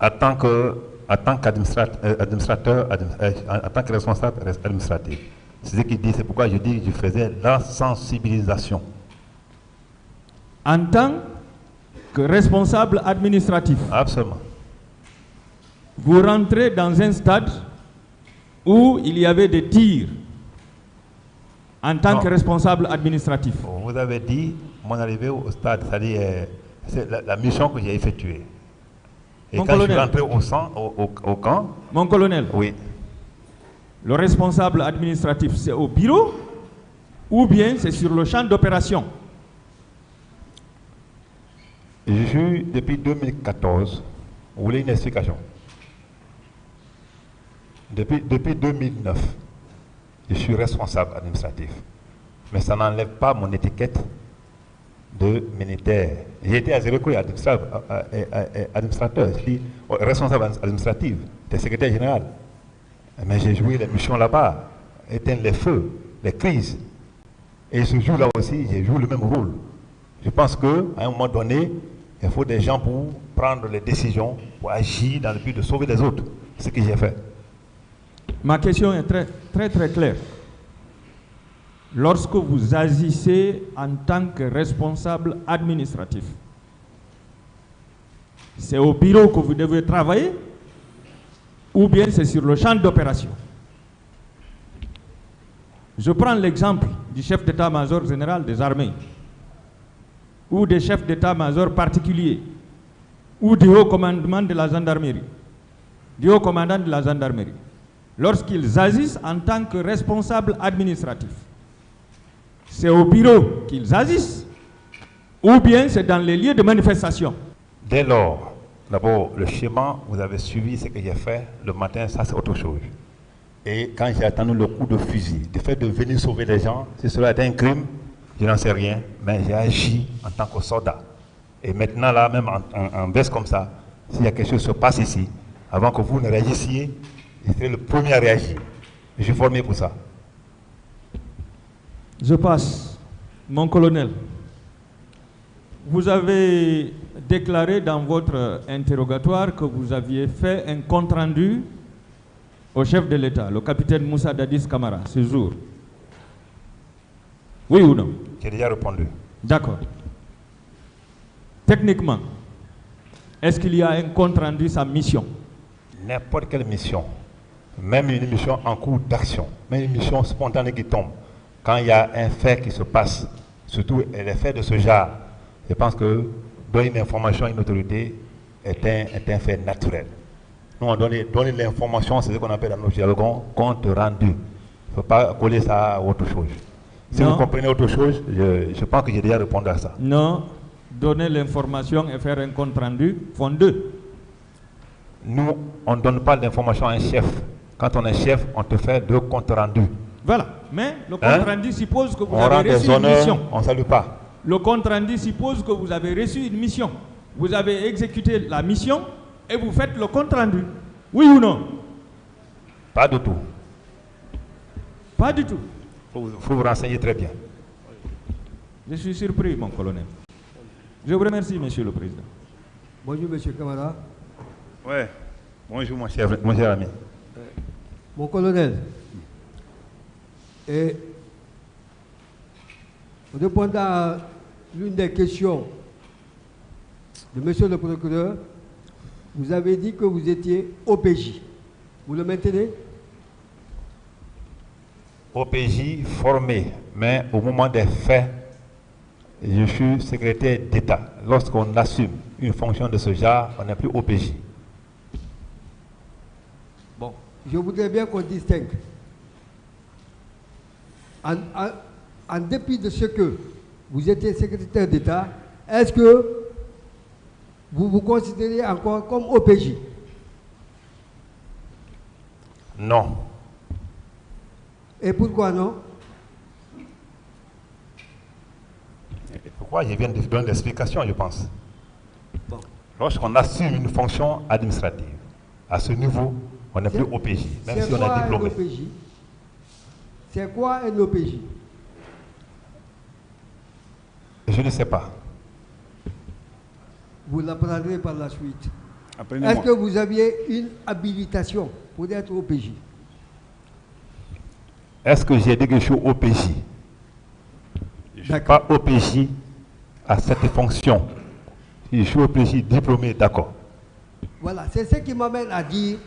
B: En tant qu'administrateur, en tant que responsable administratif. C'est ce qu'il dit, c'est pourquoi je dis que je faisais la sensibilisation.
G: En tant que responsable administratif,
B: Absolument.
G: vous rentrez dans un stade où il y avait des tirs en tant que responsable administratif.
B: Vous avez dit mon arrivée au stade, c'est-à-dire c'est la mission que j'ai effectuée. Et
G: Mon
B: quand
G: colonel.
B: je suis rentré au camp,
G: Mon colonel,
B: oui,
G: le responsable administratif, c'est au bureau ou bien c'est sur le champ d'opération?
B: je suis depuis 2014. Vous voulez une explication? Depuis 2009, je suis responsable administratif. Mais ça n'enlève pas mon étiquette de militaire. J'ai été à Zéro administrateur, je dis responsable administratif, de secrétaire général. Mais j'ai joué les missions là-bas, éteindre les feux, les crises. Et ce jour-là aussi, j'ai joué le même rôle. Je pense qu'à un moment donné, il faut des gens pour prendre les décisions, pour agir dans le but de sauver les autres. C'est ce que j'ai fait.
G: Ma question est très claire. Lorsque vous agissez en tant que responsable administratif, c'est au bureau que vous devez travailler ou bien c'est sur le champ d'opération? Je prends l'exemple du chef d'état-major général des armées ou des chefs d'état-major particuliers ou du haut commandement de la gendarmerie, du haut commandant de la gendarmerie. Lorsqu'ils agissent en tant que responsables administratifs, c'est au bureau qu'ils agissent ou bien c'est dans les lieux de manifestation?
B: Dès lors, d'abord, le schéma, vous avez suivi ce que j'ai fait le matin, ça c'est autre chose. Et quand j'ai attendu le coup de fusil, le fait de venir sauver les gens, si cela est un crime, je n'en sais rien, mais j'ai agi en tant que soldat. Et maintenant, là, même en veste comme ça, s'il y a quelque chose qui se passe ici, avant que vous ne réagissiez, je serai le premier à réagir. Je suis formé pour ça.
G: Je passe. Mon colonel, vous avez déclaré dans votre interrogatoire que vous aviez fait un compte-rendu au chef de l'État, le capitaine Moussa Dadis Camara, ce jour? Oui ou non?
B: J'ai déjà répondu.
G: D'accord. Techniquement, est-ce qu'il y a un compte rendu sa mission?
B: N'importe quelle mission, même une mission en cours d'action, même une mission spontanée qui tombe, quand il y a un fait qui se passe, surtout les faits de ce genre, je pense que donner une information à une autorité est un fait naturel. Nous, on donne l'information, c'est ce qu'on appelle dans nos jargons compte rendu. Il ne faut pas coller ça à autre chose. Si
G: non.
B: Vous comprenez autre chose, je pense que j'ai déjà répondu à ça.
G: Non, donner l'information et faire un compte rendu font deux.
B: Nous, on ne donne pas d'information à un chef. Quand on est chef, on te fait deux comptes rendus.
G: Voilà. Mais le compte rendu suppose que vous
B: on
G: avez reçu une mission.
B: On ne salue pas.
G: Le compte rendu suppose que vous avez reçu une mission. Vous avez exécuté la mission et vous faites le compte rendu. Oui ou non?
B: Pas du tout.
G: Pas du tout.
B: Il faut vous renseigner très bien.
G: Je suis surpris, mon colonel. Je vous remercie, Monsieur le Président.
H: Bonjour, Monsieur Camara.
B: Ouais. Bonjour, mon cher ami.
H: Mon colonel, et répondant à l'une des questions de Monsieur le procureur, vous avez dit que vous étiez OPJ. Vous le maintenez?
B: OPJ formé, mais au moment des faits, je suis secrétaire d'État. Lorsqu'on assume une fonction de ce genre, on n'est plus OPJ.
H: Bon, je voudrais bien qu'on distingue. En dépit de ce que vous étiez secrétaire d'État, est-ce que vous vous considérez encore comme OPJ?
B: Non.
H: Et pourquoi non?
B: Pourquoi? Je viens de donner l'explication, je pense.
H: Bon.
B: Lorsqu'on assume une fonction administrative, à ce niveau, on n'est plus OPJ, même si on est diplômé.
H: C'est quoi un OPJ?
B: Je ne sais pas.
H: Vous l'apprendrez par la suite.
E: Apprenez-moi.
H: Est-ce que vous aviez une habilitation pour être OPJ?
B: Est-ce que j'ai dit que je suis OPJ? Je ne suis pas OPJ à cette fonction. Si je suis OPJ diplômé, d'accord.
H: Voilà, c'est ce qui m'amène à dire,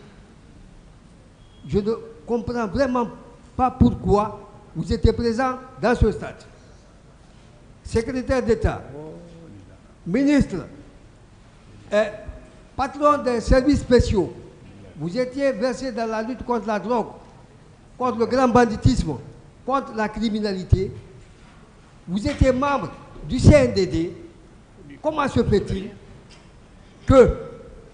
H: je ne comprends vraiment pas pourquoi vous étiez présent dans ce stade. Secrétaire d'État, ministre, patron des services spéciaux, vous étiez versé dans la lutte contre la drogue, contre le grand banditisme, contre la criminalité. Vous étiez membre du CNDD. Comment se fait-il que,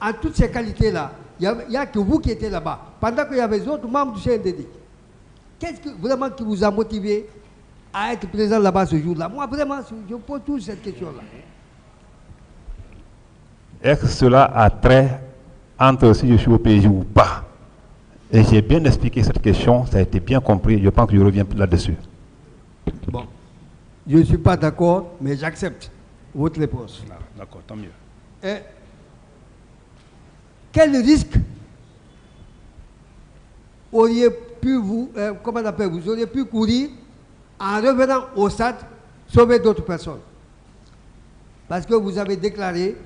H: en toutes ces qualités-là, il n'y a que vous qui étiez là-bas, pendant qu'il y avait d'autres membres du CNDD? Qu'est-ce que vraiment qui vous a motivé à être présent là-bas ce jour-là? Moi, vraiment, je pose toujours cette question-là.
B: Est-ce que cela a trait entre si je suis OPJ ou pas? Et j'ai bien expliqué cette question, ça a été bien compris, je pense que je reviens là-dessus.
H: Bon, je ne suis pas d'accord, mais j'accepte votre réponse.
E: D'accord, tant mieux.
H: Et quel risque auriez pu vous auriez pu courir en revenant au stade, sauver d'autres personnes? Parce que vous avez déclaré,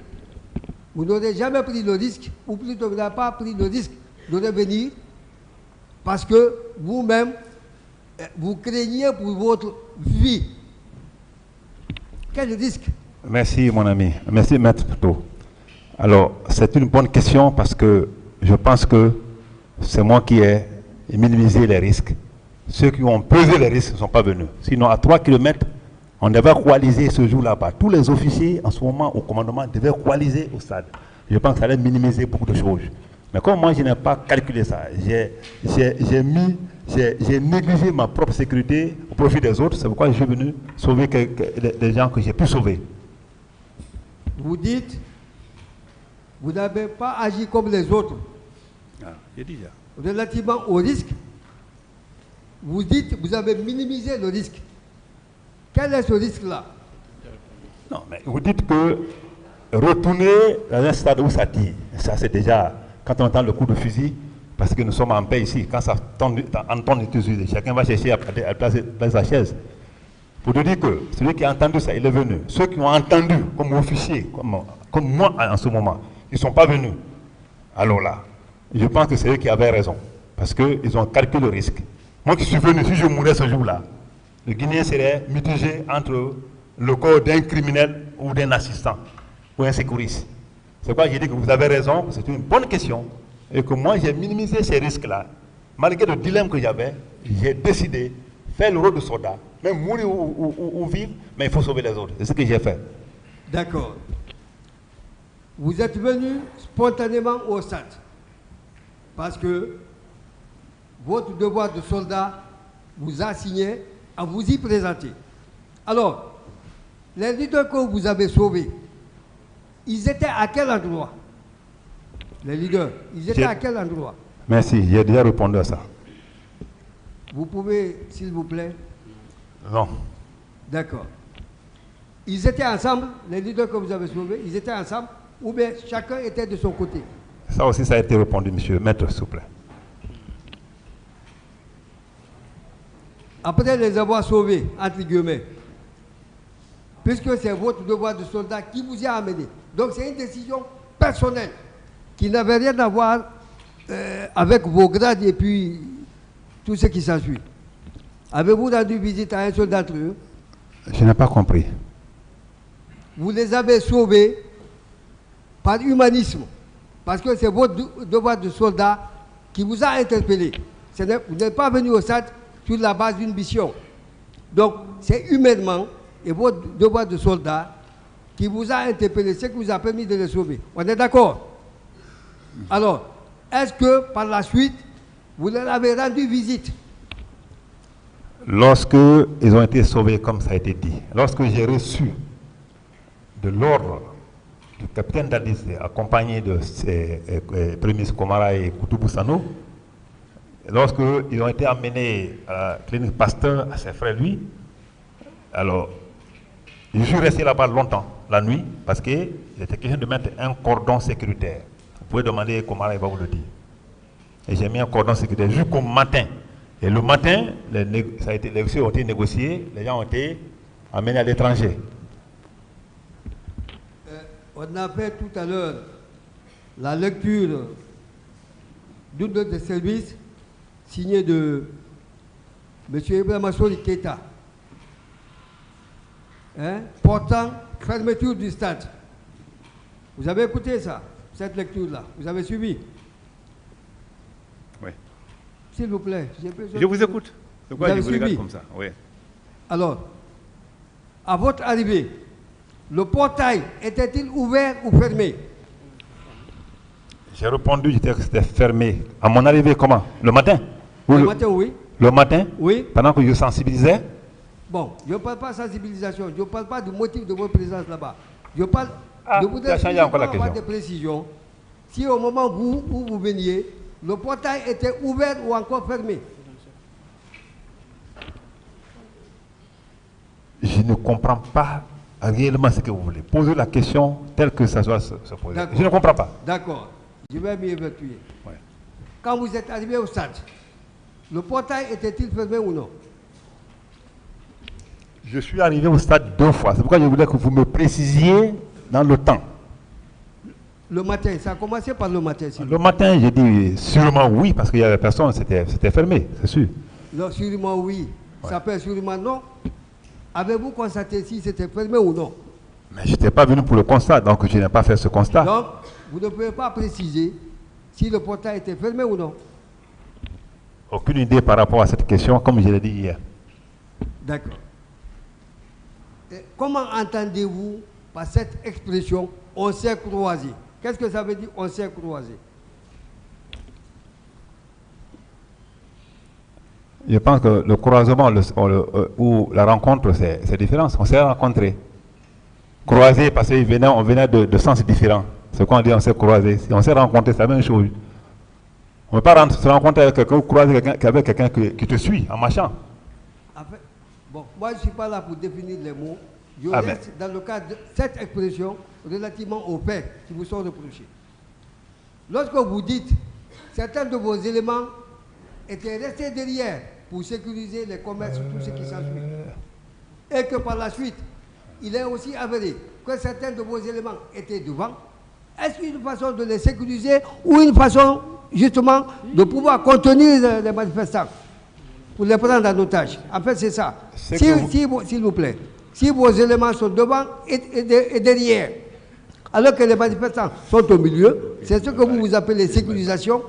H: vous n'aurez jamais pris le risque, ou plutôt vous n'avez pas pris le risque de revenir, parce que vous-même, vous craignez pour votre vie. Quel risque?
B: Merci mon ami, merci Maître Pouto. Alors, c'est une bonne question parce que je pense que c'est moi qui ai minimisé les risques. Ceux qui ont pesé les risques ne sont pas venus. Sinon, à 3 km, on devait coaliser ce jour-là. Tous les officiers, en ce moment, au commandement, devaient coaliser au stade. Je pense que ça allait minimiser beaucoup de choses. Mais comme moi, je n'ai pas calculé ça, j'ai négligé ma propre sécurité au profit des autres. C'est pourquoi je suis venu sauver des gens que j'ai pu sauver.
H: Vous dites, vous n'avez pas agi comme les autres.
E: Ah, j'ai dit ça.
H: Relativement au risque, vous dites, vous avez minimisé le risque. Quel est ce risque-là?
B: Non, mais vous dites que retourner dans un stade où ça tire, ça c'est déjà, quand on entend le coup de fusil, Parce que nous sommes en paix ici. Quand ça entend les chacun va chercher à placer sa chaise. Pour te dire que celui qui a entendu ça, il est venu. Ceux qui ont entendu comme officier, comme moi en ce moment, ils ne sont pas venus. Alors là, je pense que c'est eux qui avaient raison. Parce qu'ils ont calculé le risque. Moi qui suis venu, si je mourais ce jour-là, le Guinéen serait mitigé entre le corps d'un criminel ou d'un assistant ou un sécuriste. C'est pourquoi j'ai dit que vous avez raison, c'est une bonne question. Et que moi j'ai minimisé ces risques-là. Malgré le dilemme que j'avais, j'ai décidé de faire le rôle de soldat, même mourir ou vivre, mais il faut sauver les autres. C'est ce que j'ai fait.
H: D'accord. Vous êtes venu spontanément au stade parce que votre devoir de soldat vous a assigné à vous y présenter. Alors, les leaders que vous avez sauvés, ils étaient à quel endroit? Les leaders, ils étaient à quel endroit?
B: Merci, j'ai déjà répondu à ça.
H: Vous pouvez, s'il vous plaît?
B: Non.
H: D'accord. Ils étaient ensemble, les leaders que vous avez sauvés, ils étaient ensemble, ou bien chacun était de son côté?
B: Ça aussi, ça a été répondu, monsieur. Maître, s'il vous plaît.
H: Après les avoir sauvés, entre guillemets, puisque c'est votre devoir de soldat qui vous y a amené. Donc c'est une décision personnelle qui n'avait rien à voir avec vos grades et puis tout ce qui s'ensuit. Avez-vous rendu visite à un seul d'entre eux?
B: Je n'ai pas compris.
H: Vous les avez sauvés par humanisme, parce que c'est votre devoir de soldat qui vous a interpellé. Vous n'êtes pas venu au stade sur la base d'une mission. Donc, c'est humainement et votre devoir de soldat qui vous a interpellé, ce qui vous a permis de les sauver. On est d'accord? Alors, est-ce que par la suite, vous leur avez rendu visite?
B: Lorsque ils ont été sauvés, comme ça a été dit, lorsque j'ai reçu de l'ordre du capitaine Dadis, accompagné de ses premiers Komara et Koutoubou Sano, lorsque ils ont été amenés à la clinique Pasteur, à ses frères lui, alors je suis resté là-bas longtemps, la nuit, parce que j'étais question de mettre un cordon sécuritaire. Vous pouvez demander Komara, il va vous le dire. Et j'ai mis un cordon sécuritaire jusqu'au matin. Et le matin, les négociations ont été négociées, les gens ont été amenés à l'étranger.
H: On a fait tout à l'heure la lecture d'une note de service signée de M. Ibrahima Soli Keita, portant fermeture du stade. Vous avez écouté ça, cette lecture-là? Vous avez suivi?
E: Oui.
H: S'il vous plaît.
E: Je vous écoute. Pourquoi je vous regarde comme ça? Oui.
H: Alors, à votre arrivée, le portail était-il ouvert ou fermé?
B: J'ai répondu que c'était fermé. À mon arrivée, comment? Le matin?
H: Le matin, oui.
B: Le matin?
H: Oui.
B: Pendant que je sensibilisais?
H: Bon, je ne parle pas de sensibilisation, je ne parle pas du motif de votre présence là-bas. Je parle de vous avoir des précisions. Si au moment où vous veniez, le portail était ouvert ou encore fermé?
B: Je ne comprends pas réellement ce que vous voulez. Posez la question telle que ça doit se poser. Je ne comprends pas.
H: D'accord. Je vais m'y évacuer.
B: Ouais.
H: Quand vous êtes arrivé au stade, le portail était-il fermé ou non?
B: Je suis arrivé au stade 2 fois. C'est pourquoi je voulais que vous me précisiez dans le temps.
H: Le matin, ça a commencé par le matin.
B: Le matin, j'ai dit sûrement oui, parce qu'il y avait personne, c'était fermé, c'est sûr.
H: Non, sûrement oui. Ouais. Ça peut sûrement non. Avez-vous constaté si c'était fermé ou non?
B: Mais je n'étais pas venu pour le constat, donc je n'ai pas fait ce constat.
H: Donc, vous ne pouvez pas préciser si le portail était fermé ou non?
B: Aucune idée par rapport à cette question, comme je l'ai dit hier.
H: D'accord. Comment entendez-vous par cette expression « on s'est croisé » ? Qu'est-ce que ça veut dire « on s'est croisé » ?
B: Je pense que le croisement ou la rencontre, c'est différent. On s'est rencontrés. Croisés parce qu'on venait de sens différents. C'est quand on dit on s'est croisés. Si on s'est rencontrés, c'est la même chose. On ne peut pas se rencontrer avec quelqu'un ou croiser avec quelqu'un qui te suit en marchant.
H: En fait, bon, moi je ne suis pas là pour définir les mots. Je reste dans le cadre de cette expression relativement aux faits qui vous sont reprochés. Lorsque vous dites certains de vos éléments étaient restés derrière pour sécuriser les commerces, tout ce qui s'ensuit. Et que par la suite, il est aussi avéré que certains de vos éléments étaient devant. Est-ce une façon de les sécuriser ou une façon justement de pouvoir contenir les manifestants pour les prendre en otage? En fait, c'est ça. S'il vous plaît, si vos éléments sont devant et derrière, alors que les manifestants sont au milieu, c'est ce que vous appelez sécurisation.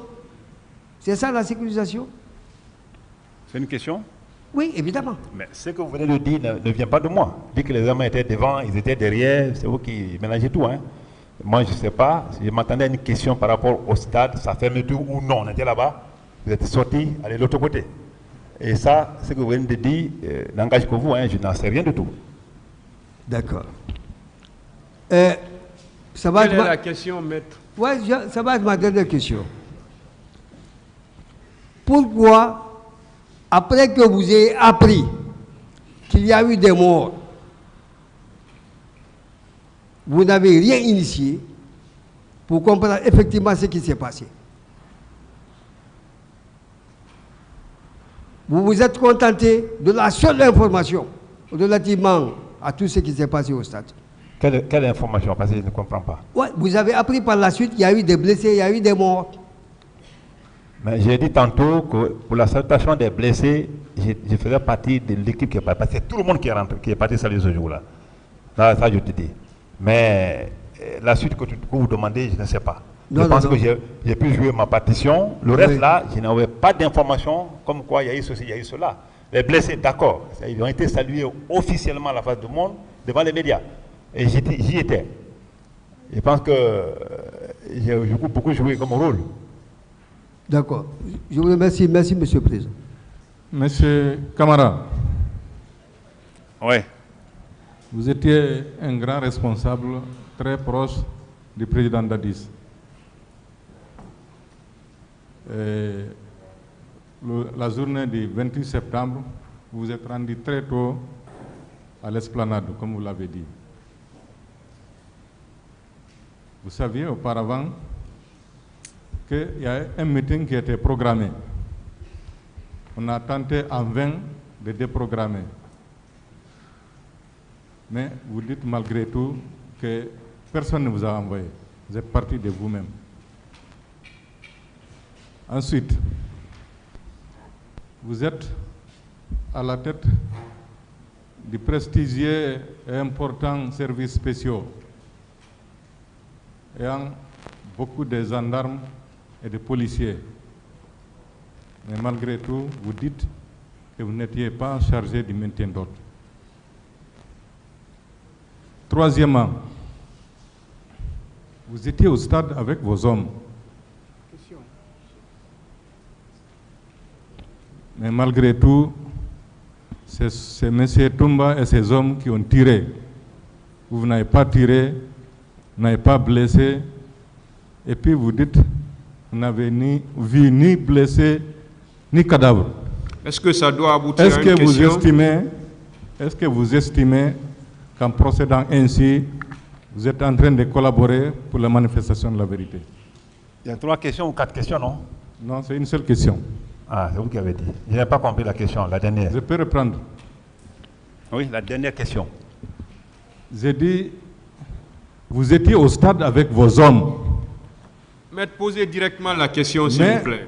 H: C'est ça la sécurisation?
E: C'est une question?
H: Oui, évidemment.
B: Mais ce que vous venez de dire ne vient pas de moi. Dit que les hommes étaient devant, ils étaient derrière, c'est vous qui mélangez tout. Hein. Moi, je ne sais pas. Je m'attendais à une question par rapport au stade, sa fermeture ou non. On était là-bas, vous êtes sortis, allez de l'autre côté. Et ça, ce que vous venez de dire n'engage que vous, hein, je n'en sais rien du tout.
H: D'accord.
D: Quelle est la question, maître?
H: Oui, ça va être ma dernière question. Pourquoi, après que vous ayez appris qu'il y a eu des morts, vous n'avez rien initié pour comprendre effectivement ce qui s'est passé? Vous vous êtes contenté de la seule information relativement à tout ce qui s'est passé au stade.
B: Quelle information? Parce que je ne comprends pas.
H: Ouais, vous avez appris par la suite qu'il y a eu des blessés, il y a eu des morts.
B: Mais j'ai dit tantôt que pour la salutation des blessés, je faisais partie de l'équipe qui est partie. C'est tout le monde qui est rentré, qui est parti saluer ce jour-là. Ça, je te dis. Mais la suite que vous demandez, je ne sais pas. Je pense que j'ai pu jouer ma partition. Le reste là, je n'avais pas d'informations comme quoi il y a eu ceci, il y a eu cela. Les blessés, d'accord, ils ont été salués officiellement à la face du monde, devant les médias. Et j'y étais. Je pense que j'ai beaucoup joué comme rôle.
H: D'accord. Je vous remercie. Merci, Monsieur le Président.
G: Monsieur Camara.
E: Oui.
G: Vous étiez un grand responsable, très proche du président Dadis. La journée du 28 septembre, vous vous êtes rendu très tôt à l'esplanade, comme vous l'avez dit. Vous saviez auparavant qu'il y a un meeting qui était programmé. On a tenté en vain de déprogrammer. Mais vous dites malgré tout que personne ne vous a envoyé. Vous êtes parti de vous-même. Ensuite, vous êtes à la tête du prestigieux et important services spéciaux, ayant beaucoup de gendarmes et de policiers. Mais malgré tout, vous dites que vous n'étiez pas chargé du maintien d'ordre. Troisièmement, vous étiez au stade avec vos hommes. Mais malgré tout, c'est M. Toumba et ses hommes qui ont tiré. Vous n'avez pas tiré, vous n'avez pas blessé, et puis vous dites, vous n'avez ni vu ni blessé, ni cadavre.
D: Est-ce que ça doit aboutir à une question?
G: Est-ce que vous estimez qu'en procédant ainsi, vous êtes en train de collaborer pour la manifestation de la vérité?
B: Il y a 3 questions ou 4 questions, non?
G: Non, c'est une seule question.
B: Ah, c'est vous qui avez dit. Je n'ai pas compris la question, la dernière.
G: Je peux reprendre.
B: Oui, la dernière question.
G: J'ai dit, vous étiez au stade avec vos hommes.
D: Maître, posez directement la question, s'il vous plaît.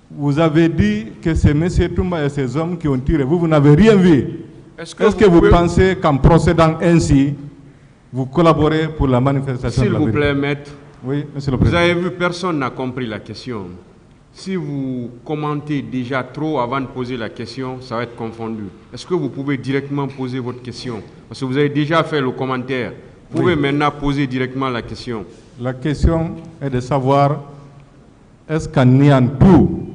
G: Vous avez dit que c'est M. Toumba et ses hommes qui ont tiré. Vous n'avez rien vu. Est-ce que vous pensez qu'en procédant ainsi, vous collaborez pour la manifestation de la vérité?
D: S'il vous plaît, maître.
G: Oui, monsieur le président.
D: Vous avez vu, personne n'a compris la question. Si vous commentez déjà trop avant de poser la question, ça va être confondu. Est-ce que vous pouvez directement poser votre question? Parce que vous avez déjà fait le commentaire. Vous pouvez maintenant poser directement la question.
G: La question est de savoir, est-ce qu'en niant tout,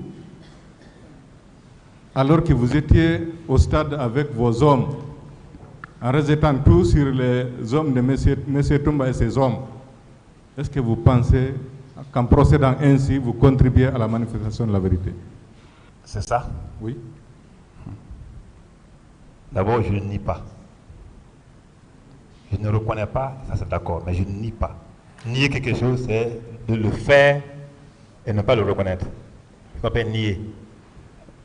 G: alors que vous étiez au stade avec vos hommes, en rejetant tout sur les hommes de M. Toumba et ses hommes, est-ce que vous pensez qu'en procédant ainsi, vous contribuez à la manifestation de la vérité?
B: C'est ça?
G: Oui.
B: D'abord, je ne nie pas. Je ne reconnais pas, ça c'est d'accord, mais je ne nie pas. Nier quelque chose, c'est de le faire et ne pas le reconnaître. peux pas nier.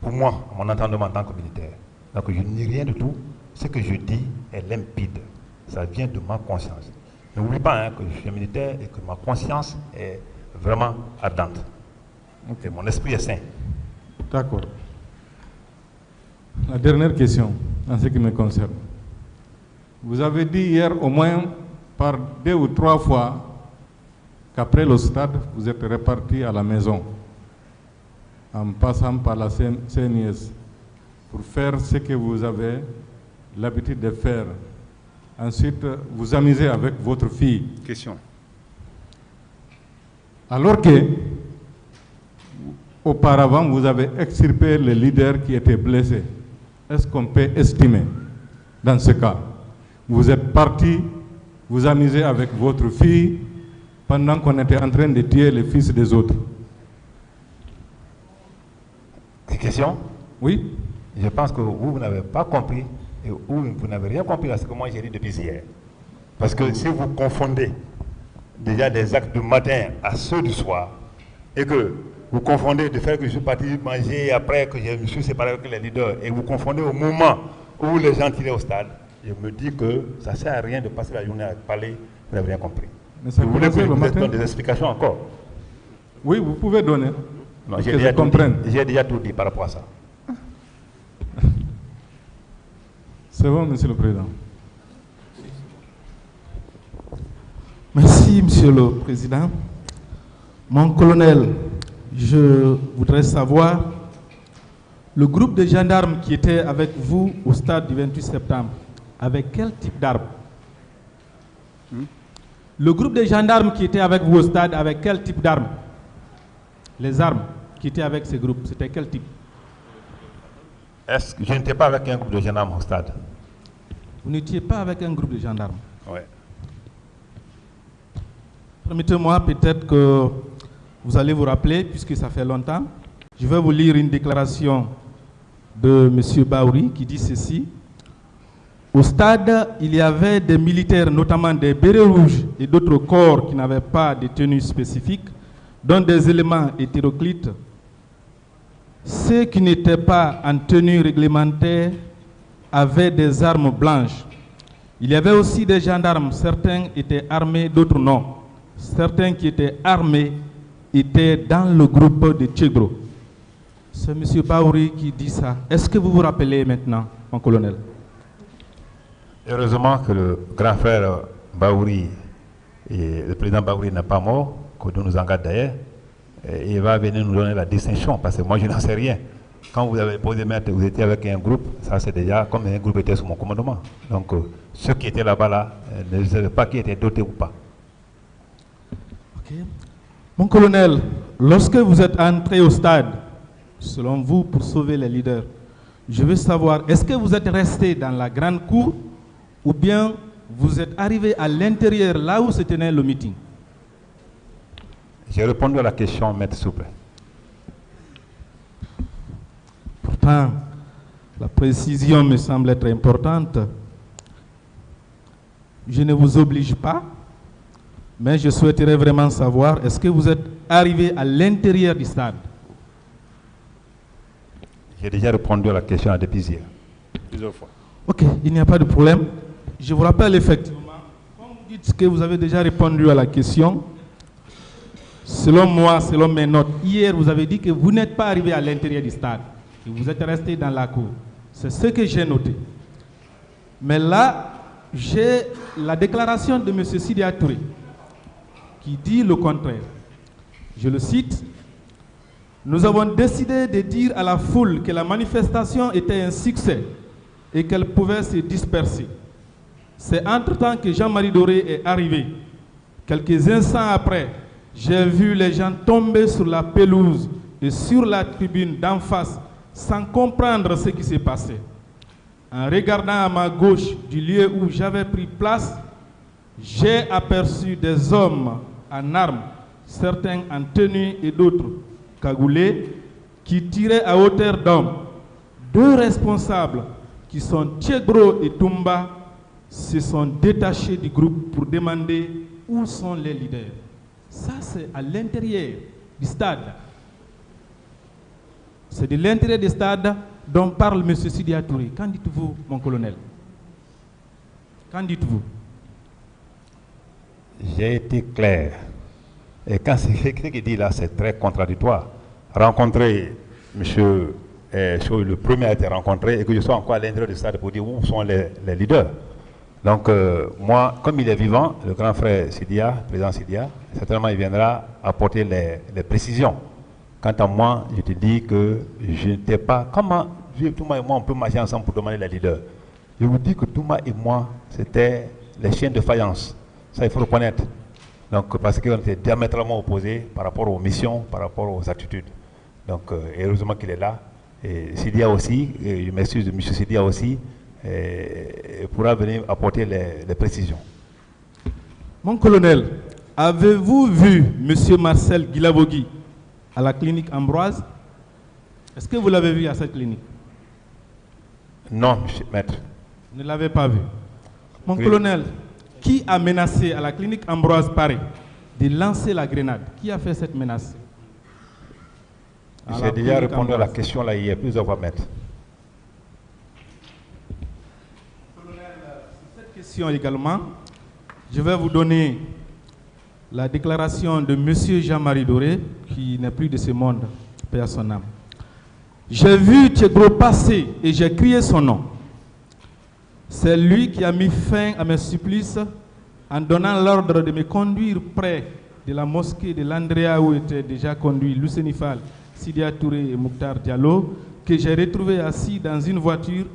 B: Pour moi, mon entendement en tant que militaire, donc je nie rien de tout. Ce que je dis est limpide. Ça vient de ma conscience. N'oublie pas que je suis militaire et que ma conscience est vraiment ardente. Et mon esprit est sain.
G: D'accord. La dernière question, en ce qui me concerne. Vous avez dit hier au moins par 2 ou 3 fois qu'après le stade, vous êtes répartis à la maison, en passant par la CNIS, pour faire ce que vous avez l'habitude de faire. Ensuite, vous amusez avec votre fille.
E: Question.
G: Alors que, auparavant, vous avez extirpé le leader qui était blessé. Est-ce qu'on peut estimer, dans ce cas, vous êtes parti, vous amusez avec votre fille, pendant qu'on était en train de tuer les fils des autres?
B: Une question?
G: Oui.
B: Je pense que vous n'avez pas compris, et vous n'avez rien compris à ce que moi j'ai dit depuis hier. Parce que si vous confondez déjà des actes du matin à ceux du soir, et que vous confondez le fait que je suis parti manger après que je me suis séparé avec les leaders, et vous confondez au moment où les gens tiraient au stade, je me dis que ça ne sert à rien de passer la journée à parler, vous n'avez rien compris.
G: Mais ça
B: vous voulez que je
G: le
B: vous
G: matin?
B: donne des explications encore?
G: Oui, vous pouvez donner.
B: Non,
G: j'ai
B: déjà tout dit par rapport à ça.
G: C'est bon, Monsieur le Président.
I: Merci, Monsieur le Président. Mon colonel, je voudrais savoir, le groupe de gendarmes qui était avec vous au stade du 28 septembre, avec quel type d'armes? Le groupe de gendarmes qui était avec vous au stade, avec quel type d'armes? Les armes qui étaient avec ce groupe, c'était quel type?
B: Est-ce que je n'étais pas avec un groupe de gendarmes au stade?
I: Vous n'étiez pas avec un groupe de gendarmes?
B: Oui.
I: Permettez-moi peut-être que vous allez vous rappeler, puisque ça fait longtemps. Je vais vous lire une déclaration de M. Baouri qui dit ceci. Au stade, il y avait des militaires, notamment des bérets rouges et d'autres corps qui n'avaient pas de tenue spécifique, dont des éléments hétéroclites. Ceux qui n'étaient pas en tenue réglementaire avaient des armes blanches. Il y avait aussi des gendarmes, certains étaient armés, d'autres non. Certains qui étaient armés étaient dans le groupe de Tchegro. C'est M. Baouri qui dit ça. Est-ce que vous vous rappelez maintenant, mon colonel?
B: Heureusement que le grand frère Baouri et le président Baouri n'est pas mort, que nous nous engage d'ailleurs. Il va venir nous donner la distinction, parce que moi je n'en sais rien. Quand vous avez posé maître, vous étiez avec un groupe, ça c'est déjà comme un groupe était sous mon commandement. Donc ceux qui étaient là-bas, là, ne savaient pas qui étaient dotés ou pas.
I: Okay. Mon colonel, lorsque vous êtes entré au stade, selon vous, pour sauver les leaders, je veux savoir, est-ce que vous êtes resté dans la grande cour ou bien vous êtes arrivé à l'intérieur, là où se tenait le meeting?
B: J'ai répondu à la question, maître, s'il vous plaît.
I: Pourtant, la précision me semble être importante. Je ne vous oblige pas, mais je souhaiterais vraiment savoir, est-ce que vous êtes arrivé à l'intérieur du stade?
B: J'ai déjà répondu à la question à Dépisier, plusieurs fois.
I: Ok, il n'y a pas de problème. Je vous rappelle effectivement, quand vous dites que vous avez déjà répondu à la question, selon moi, selon mes notes, hier vous avez dit que vous n'êtes pas arrivé à l'intérieur du stade, que vous êtes resté dans la cour. C'est ce que j'ai noté. Mais là, j'ai la déclaration de M. Sidia Touré qui dit le contraire. Je le cite. Nous avons décidé de dire à la foule que la manifestation était un succès et qu'elle pouvait se disperser. C'est entre-temps que Jean-Marie Doré est arrivé. Quelques instants après, j'ai vu les gens tomber sur la pelouse et sur la tribune d'en face sans comprendre ce qui s'est passé. En regardant à ma gauche du lieu où j'avais pris place, j'ai aperçu des hommes en armes, certains en tenue et d'autres cagoulés, qui tiraient à hauteur d'homme. Deux responsables, qui sont Tchegro et Toumba, se sont détachés du groupe pour demander où sont les leaders. Ça, c'est à l'intérieur du stade. C'est de l'intérêt des stades dont parle M. Sidya Touré. Qu'en dites-vous, mon colonel? Qu'en dites-vous?
B: J'ai été clair. Et quand c'est ce qu'il dit là, c'est très contradictoire. Rencontrer M. le premier a été rencontré et que je sois encore à l'intérieur du stade pour dire où sont les leaders. Donc, moi, comme il est vivant, le grand frère Sidya, le président Sidya, certainement il viendra apporter les précisions. Quant à moi, je te dis que je n'étais pas. Comment Touma et moi, on peut marcher ensemble pour demander les leaders? Je vous dis que Touma et moi, c'était les chiens de faïence. Ça, il faut le connaître. Donc, parce qu'on était diamétralement opposés par rapport aux missions, par rapport aux attitudes. Donc, heureusement qu'il est là. Et Sidya aussi, et je m'excuse de M. Sidya aussi, pourra venir apporter les précisions.
I: Mon colonel, avez-vous vu M. Marcel Guilabogui à la clinique Ambroise? Est-ce que vous l'avez vu à cette clinique?
B: Non, monsieur maître.
I: Vous ne l'avez pas vu. Mon colonel, qui a menacé à la clinique Ambroise Paré de lancer la grenade? Qui a fait cette menace?
B: J'ai déjà répondu à la question là hier, plusieurs fois, maître.
I: Colonel, sur cette question également, je vais vous donner la déclaration de M. Jean-Marie Doré, qui n'est plus de ce monde, paix à son âme. J'ai vu Tchegro passer et j'ai crié son nom. C'est lui qui a mis fin à mes supplices en donnant l'ordre de me conduire près de la mosquée de l'Andrea où étaient déjà conduits Luceni Fall, Sidya Touré et Mouktar Diallo, que j'ai retrouvé assis dans une voiture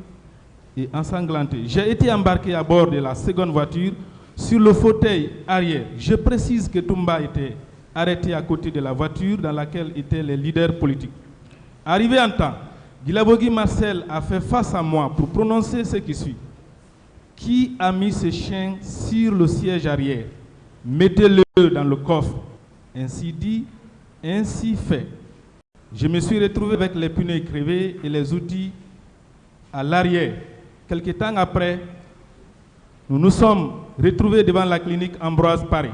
I: et ensanglanté. J'ai été embarqué à bord de la seconde voiture sur le fauteuil arrière. Je précise que Toumba était arrêté à côté de la voiture dans laquelle étaient les leaders politiques. Arrivé en temps, Guilabogui Marcel a fait face à moi pour prononcer ce qui suit. Qui a mis ce chien sur le siège arrière? Mettez-le dans le coffre. Ainsi dit, ainsi fait. Je me suis retrouvé avec les pneus crevés et les outils à l'arrière. Quelque temps après, nous nous sommes retrouvés devant la clinique Ambroise Paré.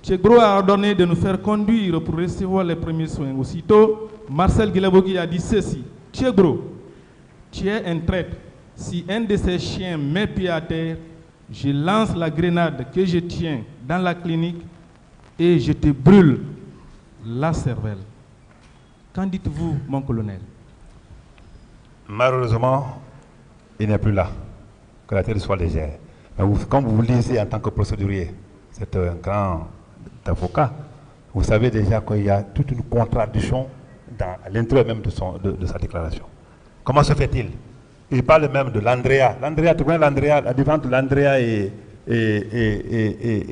I: Tchegro a ordonné de nous faire conduire pour recevoir les premiers soins. Aussitôt, Marcel Guilabogui a dit ceci. Tchegro, tu es un traître. Si un de ces chiens met pied à terre, je lance la grenade que je tiens dans la clinique et je te brûle la cervelle. Qu'en dites-vous, mon colonel?
B: Malheureusement, il n'est plus là. Que la tête soit légère. Mais quand vous lisez en tant que procédurier, c'est un grand avocat, vous savez déjà qu'il y a toute une contradiction à l'intérieur même de sa déclaration. Comment se fait-il? Il parle même de l'Andrea. L'Andrea, tu connais l'Andrea, la différence de l'Andrea et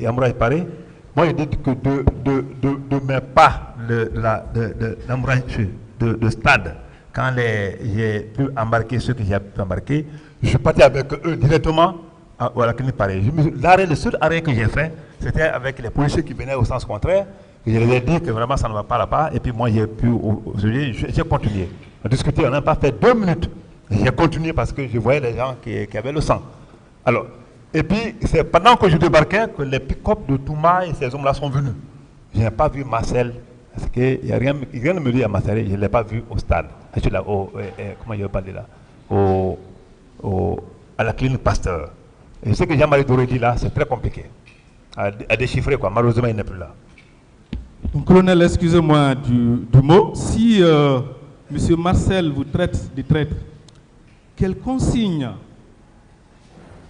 B: Ambroise Paré? Moi, je dis que de mes pas de stade, quand j'ai pu embarquer ceux que j'ai pu embarquer, je partais avec eux directement à la clinique Paré. Le seul arrêt que j'ai fait, c'était avec les policiers qui venaient au sens contraire. Je leur ai dit que vraiment ça ne va pas là-bas. Et puis moi, j'ai continué. On a discuté, on n'a pas fait 2 minutes. J'ai continué parce que je voyais les gens qui avaient le sang. Alors, et puis, c'est pendant que je débarquais que les pick-up de Touma et ces hommes-là sont venus. Je n'ai pas vu Marcel, parce qu'il n'y a rien de me dire à Marcel, je ne l'ai pas vu au stade. Comment je vais parler là? À la clinique Pasteur. Et ce que Jean-Marie Doré dit là, c'est très compliqué à déchiffrer, quoi. Malheureusement, il n'est plus là.
I: Donc, colonel, excusez-moi du mot. Si M. Marcel vous traite de traître, quelle consigne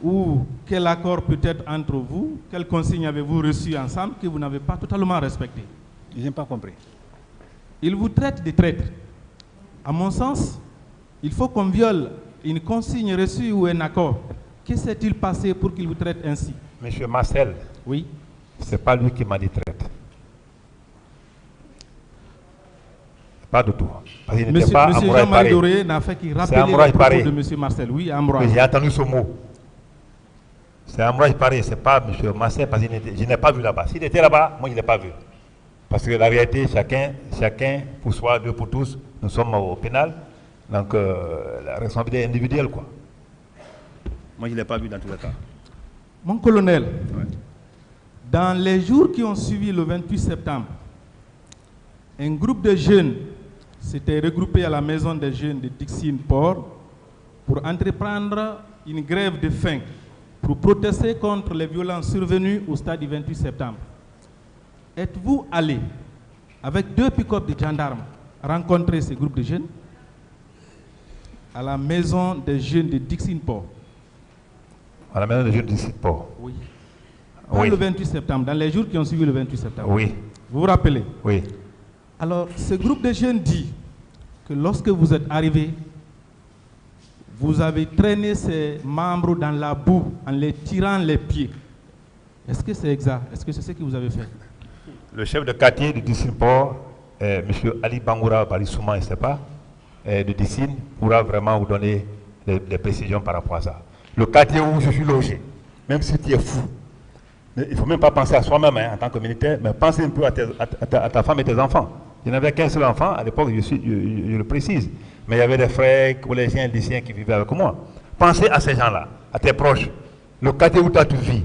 I: ou quel accord peut-être entre vous, quelle consigne avez-vous reçu ensemble que vous n'avez pas totalement respecté?
E: Je n'ai pas compris.
I: Il vous traite de traître. À mon sens, il faut qu'on viole une consigne reçue ou un accord. Que s'est-il passé pour qu'il vous traite ainsi?
B: Monsieur Marcel,
I: oui.
B: Ce n'est pas lui qui m'a dit traître. Pas du tout. Parce qu'il n'était pas
I: Monsieur Jean-Marie Doré n'a fait qu'il rappelle les propos de M. Marcel. Oui, Ambroise.
B: J'ai entendu ce mot. C'est Ambroise Paré, ce n'est pas M. Marcel, parce que je n'ai pas vu là-bas. S'il était là-bas, moi je ne l'ai pas vu. Parce que la réalité, chacun pour soi, Dieu pour tous, nous sommes au pénal. Donc la responsabilité est individuelle, quoi.
E: Moi je ne l'ai pas vu dans tous les cas.
I: Mon colonel, dans les jours qui ont suivi le 28 septembre, un groupe de jeunes s'étaient regroupés à la maison des jeunes de Dixine-Port pour entreprendre une grève de faim pour protester contre les violences survenues au stade du 28 septembre. Êtes-vous allé avec 2 pick-up de gendarmes rencontrer ce groupe de jeunes à la maison des jeunes de Dixine-Port?
B: À la maison des jeunes de Dixine-Port?
I: Oui. Pas le 28 septembre, dans les jours qui ont suivi le 28 septembre.
B: Oui.
I: Vous vous rappelez?
B: Oui.
I: Alors, ce groupe de jeunes dit que lorsque vous êtes arrivé, vous avez traîné ces membres dans la boue en les tirant les pieds. Est-ce que c'est exact? Est-ce que c'est ce que vous avez fait?
B: Le chef de quartier de Dixine-Port, M. Ali Bangoura Barissouma, je ne sais pas, de Dixine, pourra vraiment vous donner des précisions par rapport à ça. Le quartier où je suis logé, même si tu es fou, il ne faut même pas penser à soi-même en tant que militaire, mais pensez un peu à ta femme et tes enfants. Je n'avais qu'un seul enfant, à l'époque, je le précise, mais il y avait des frères, collégiens, lycéens qui vivaient avec moi. Pensez à ces gens-là, à tes proches, le quartier où tu as tu vis.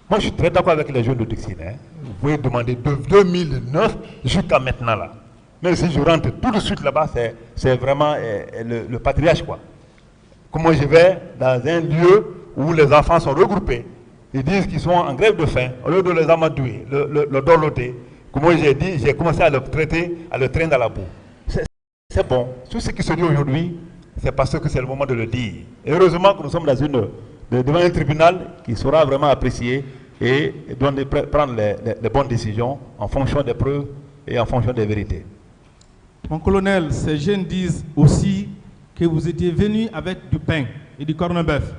B: Moi, je suis très d'accord avec les jeunes de Dixine. Vous pouvez demander de 2009 jusqu'à maintenant là. Même si je rentre tout de suite là-bas, c'est vraiment le patriarche, quoi. Comment je vais dans un lieu où les enfants sont regroupés, ils disent qu'ils sont en grève de faim, au lieu de les amadouer, le dorloter. Comment j'ai dit, j'ai commencé à le traiter, à le traîner dans la boue. C'est bon. Tout ce qui se dit aujourd'hui, c'est parce que c'est le moment de le dire. Et heureusement que nous sommes devant un tribunal qui saura vraiment apprécier et prendre les bonnes décisions en fonction des preuves et en fonction des vérités.
I: Mon colonel, ces jeunes disent aussi que vous étiez venu avec du pain et du corned-beef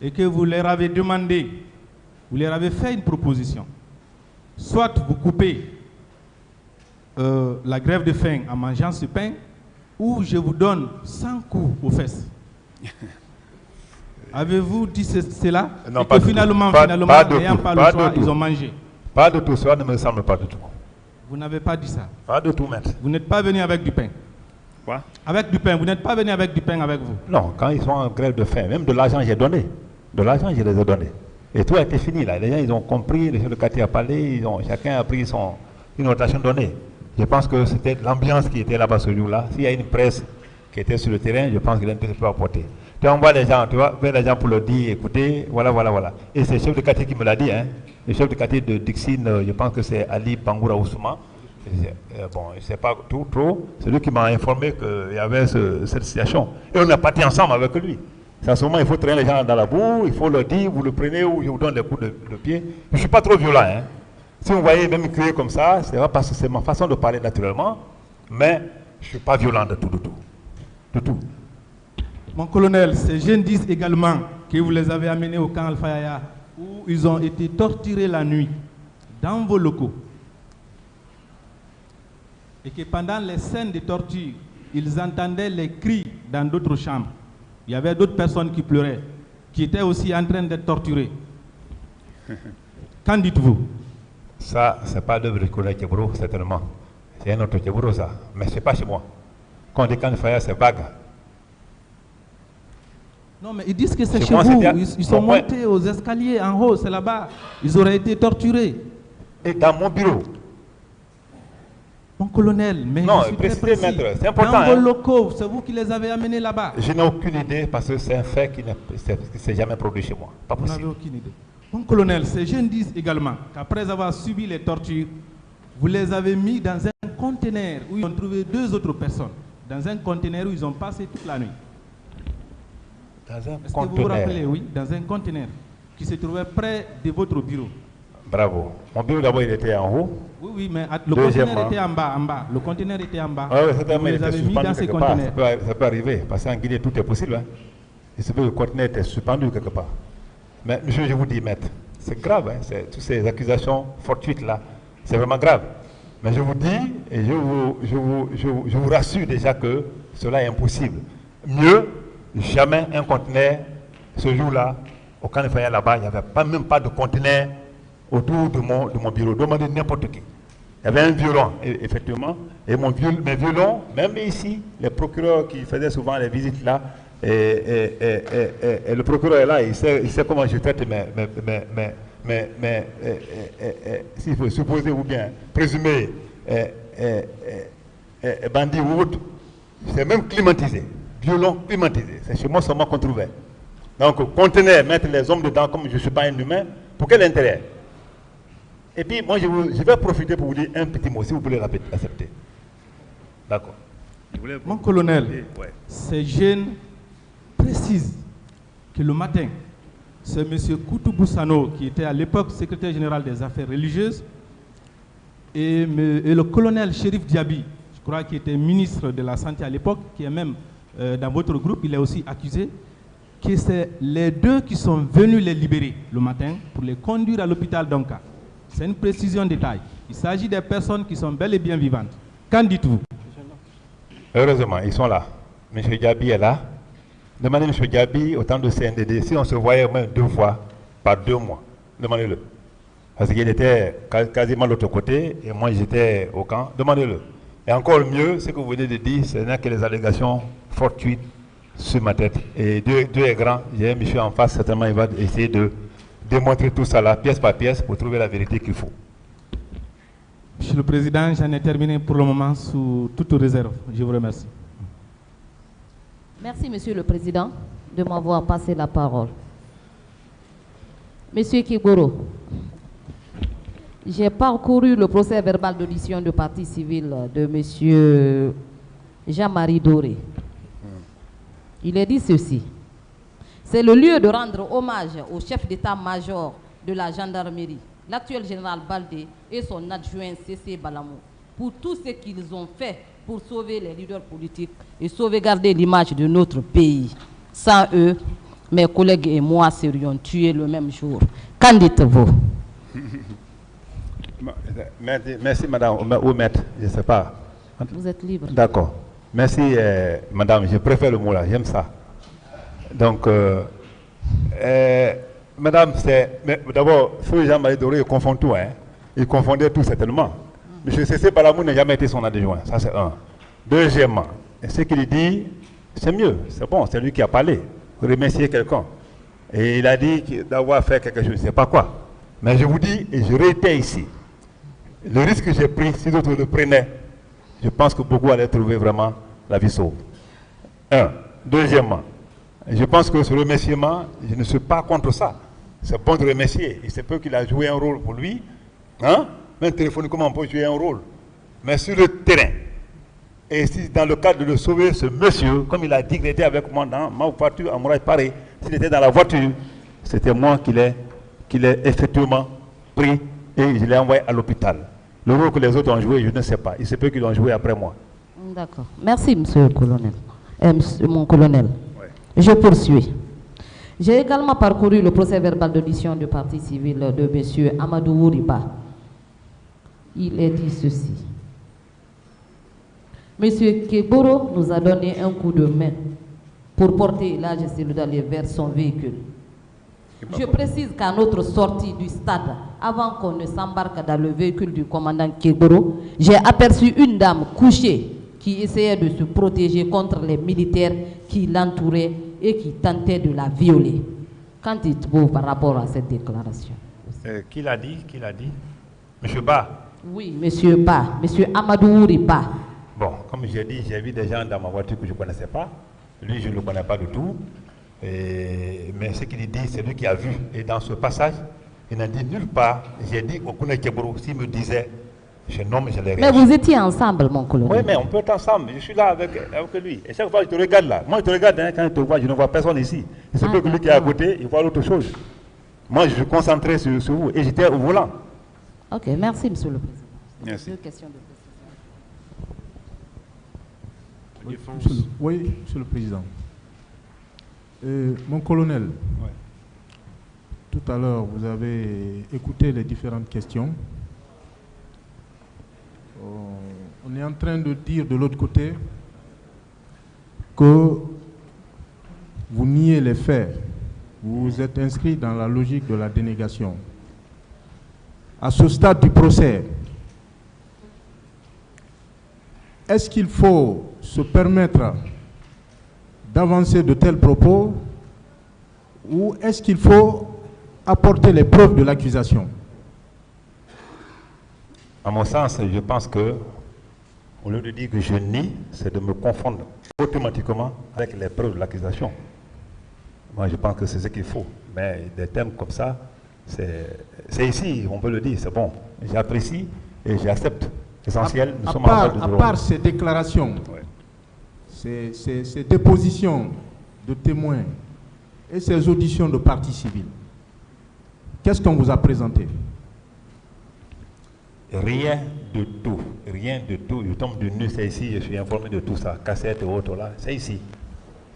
I: et que vous leur avez demandé, vous leur avez fait une proposition. Soit vous coupez la grève de faim en mangeant ce pain, ou je vous donne 100 coups aux fesses. Avez-vous dit cela?
B: Non,
I: et
B: pas
I: que
B: du
I: finalement,
B: tout.
I: n'ayant pas le choix, ils ont mangé.
B: Pas de tout, cela ne me semble pas du tout.
I: Vous n'avez pas dit ça?
B: Pas de tout, maître.
I: Vous n'êtes pas venu avec du pain?
B: Quoi?
I: Avec du pain, vous n'êtes pas venu avec du pain avec vous?
B: Non, quand ils sont en grève de faim, même de l'argent j'ai donné. De l'argent je les ai donnés. Et tout a été fini là. Les gens ils ont compris, le chef de quartier a parlé, chacun a pris une rotation donnée. Je pense que c'était l'ambiance qui était là-bas ce jour-là. S'il y a une presse qui était sur le terrain, je pense que l'intérêt peut apporter. Tu envoies les gens, tu vois, vers les gens pour leur dire, écoutez, voilà. Et c'est le chef de quartier qui me l'a dit, hein. Le chef de quartier de Dixine, je pense que c'est Ali Bangoura Oussouma. Bon, je ne sais pas trop. C'est lui qui m'a informé qu'il y avait cette situation. Et on est parti ensemble avec lui. C'est à ce moment il faut traîner les gens dans la boue, il faut leur dire, vous le prenez ou je vous donne des coups de pied. Je ne suis pas trop violent, hein. Si vous voyez même crier comme ça, c'est pas parce que c'est ma façon de parler naturellement, mais je ne suis pas violent de tout. De tout.
I: Mon colonel, ces jeunes disent également que vous les avez amenés au camp Al-Fayaya, où ils ont été torturés la nuit, dans vos locaux. Et que pendant les scènes de torture, ils entendaient les cris dans d'autres chambres. Il y avait d'autres personnes qui pleuraient, qui étaient aussi en train d'être torturées. Qu'en dites-vous?
B: Ça, ce n'est pas l'œuvre du collègue Kébro, certainement. C'est un autre Kébro, ça. Mais ce n'est pas chez moi. Quand on dit camp Faya, c'est vague.
I: Non, mais ils disent que c'est chez vous. Ils sont montés aux escaliers en haut, c'est là-bas. Ils auraient été torturés.
B: Et dans mon bureau.
I: Mon colonel, mais
B: non,
I: je suis très précis.
B: Maître, c'est important.
I: Dans vos locaux, c'est vous qui les avez amenés là-bas.
B: Je n'ai aucune idée parce que c'est un fait qui ne s'est jamais produit chez moi. Pas possible.
I: Vous n'avez aucune idée. Mon colonel, ces jeunes disent également qu'après avoir subi les tortures, vous les avez mis dans un conteneur où ils ont trouvé 2 autres personnes. Dans un conteneur où ils ont passé toute la nuit.
B: Dans un conteneur.
I: Est-ce que vous vous rappelez? Oui, dans un conteneur qui se trouvait près de votre bureau.
B: Bravo. Mon bureau d'abord il était en haut.
I: Oui, mais le conteneur était en bas, Le conteneur était en bas.
B: Ah oui, certainement, il était suspendu quelque part.
I: Ça
B: peut arriver, parce qu'en Guinée, tout est possible. Hein. Il se peut que le conteneur était suspendu quelque part. Mais monsieur, je vous dis, maître, c'est grave. Hein, toutes ces accusations fortuites là, c'est vraiment grave. Mais je vous dis, et je vous rassure déjà que cela est impossible. Mieux, jamais un conteneur, ce jour-là, au camp de Faya là-bas, il n'y avait même pas de conteneur autour de mon bureau. Demandez n'importe qui. Il y avait un violon, effectivement, et mes violons, même ici, les procureurs qui faisaient souvent les visites là, et le procureur est là, il sait comment je traite s'il faut supposer ou bien présumer bandits ou autres, c'est même climatisé, violon climatisé. C'est chez moi seulement qu'on trouvait. Donc, contenir, mettre les hommes dedans comme je ne suis pas un humain, pour quel intérêt? Et puis, moi, je vais profiter pour vous dire un petit mot, si vous voulez l'accepter. D'accord.
I: Mon colonel, ces jeunes précisent que le matin, c'est M. Koutoubou Sano, qui était à l'époque secrétaire général des affaires religieuses, et le colonel Chérif Diaby, je crois qu'il était ministre de la Santé à l'époque, qui est même dans votre groupe, il est aussi accusé, que c'est les deux qui sont venus les libérer le matin pour les conduire à l'hôpital d'Onka. C'est une précision de taille. Il s'agit des personnes qui sont bel et bien vivantes. Qu'en dites-vous?
B: Heureusement, ils sont là. M. Diaby est là. Demandez M. Diaby au temps de CNDD, si on se voyait au moins 2 fois par 2 mois. Demandez-le. Parce qu'il était quasiment de l'autre côté et moi j'étais au camp. Demandez-le. Et encore mieux, ce que vous venez de dire, ce n'est que les allégations fortuites sur ma tête. Et Dieu est grand. J'ai un monsieur en face, certainement il va essayer de démontrer tout ça là, pièce par pièce, pour trouver la vérité qu'il faut.
I: Monsieur le Président, j'en ai terminé pour le moment sous toute réserve. Je vous remercie.
J: Merci, Monsieur le Président, de m'avoir passé la parole. Monsieur Kiboro, j'ai parcouru le procès verbal d'audition de partie civile de Monsieur Jean-Marie Doré. Il est dit ceci. C'est le lieu de rendre hommage au chef d'état-major de la gendarmerie, l'actuel général Baldé et son adjoint C.C. Balamou, pour tout ce qu'ils ont fait pour sauver les leaders politiques et sauvegarder l'image de notre pays. Sans eux, mes collègues et moi serions tués le même jour. Qu'en dites-vous?
B: Merci, madame, ou maître, je ne sais pas.
J: Vous êtes libre.
B: D'accord. Merci, madame, je préfère le mot là, j'aime ça. Donc, madame, d'abord, ce Jean-Marie Doré, il confond tout, hein. Il confondait tout certainement. M. C.C. Balamou n'a jamais été son adjoint, ça c'est un. Deuxièmement, ce qu'il dit, c'est mieux, c'est bon, c'est lui qui a parlé, remercier quelqu'un. Et il a dit d'avoir fait quelque chose, je ne sais pas quoi. Mais je vous dis, et je réitère ici, le risque que j'ai pris, si d'autres le prenaient, je pense que beaucoup allaient trouver vraiment la vie sauve. Un. Deuxièmement, je pense que ce remerciement, je ne suis pas contre ça. C'est bon de remercier. Il se peut qu'il a joué un rôle pour lui. Hein? Même téléphoniquement, on peut jouer un rôle. Mais sur le terrain, et si dans le cadre de le sauver, ce monsieur, comme il a dit qu'il était avec moi dans ma voiture à Mouraï Paris, s'il était dans la voiture, c'était moi qui l'ai effectivement pris et je l'ai envoyé à l'hôpital. Le rôle que les autres ont joué, je ne sais pas. Il se peut qu'ils l'ont joué après moi.
J: D'accord. Merci, monsieur le colonel. Mon colonel. Ouais. Je poursuis. J'ai également parcouru le procès verbal d'audition de partie civile de monsieur Amadou Ouriba. Il est dit ceci. Monsieur Keboro nous a donné un coup de main pour porter l'âge cellulaire vers son véhicule. Je précise qu'à notre sortie du stade, avant qu'on ne s'embarque dans le véhicule du commandant Keboro, j'ai aperçu une dame couchée qui essayait de se protéger contre les militaires qui l'entouraient et qui tentaient de la violer. Qu'en dites-vous par rapport à cette déclaration?
B: Qui l'a dit? Qui l'a dit? Monsieur Ba? Oui,
J: monsieur Ba, monsieur Amadou Ouri Ba.
B: Bon, comme j'ai dit, j'ai vu des gens dans ma voiture que je ne connaissais pas. Lui, je ne le connais pas du tout. Mais ce qu'il dit, c'est lui qui a vu. Et dans ce passage, il n'a dit nulle part. J'ai dit au Koune Keboro, s'il me disait, je nomme, je l'ai réagi.
J: Mais vous étiez ensemble, mon colonel.
B: Oui, mais on peut être ensemble. Je suis là avec lui. Et chaque fois, je te regarde là. Moi, je te regarde, hein, quand je te vois, je ne vois personne ici. Et c'est que lui qui est à côté, il voit l'autre chose. Moi, je suis concentré sur vous. Et j'étais au volant.
J: Ok, merci, monsieur le président.
B: Merci.
J: Deux questions de
I: précision. Oui, monsieur le président. Mon colonel, ouais. Tout à l'heure, vous avez écouté les différentes questions. On est en train de dire de l'autre côté que vous niez les faits. Vous êtes inscrit dans la logique de la dénégation. À ce stade du procès, est-ce qu'il faut se permettre d'avancer de tels propos ou est-ce qu'il faut apporter les preuves de l'accusation?
B: À mon sens, je pense que Au lieu de dire que je nie, c'est de me confondre automatiquement avec les preuves de l'accusation. Moi, je pense que c'est ce qu'il faut. Mais des thèmes comme ça, c'est ici, on peut le dire, c'est bon. J'apprécie et j'accepte. Essentiel, nous sommes
I: à part ces déclarations, ces dépositions de témoins et ces auditions de partie civile, qu'est-ce qu'on vous a présenté?
B: Rien de tout, rien de tout. Je tombe de nu, c'est ici, je suis informé de tout ça, cassette et autres là, c'est ici.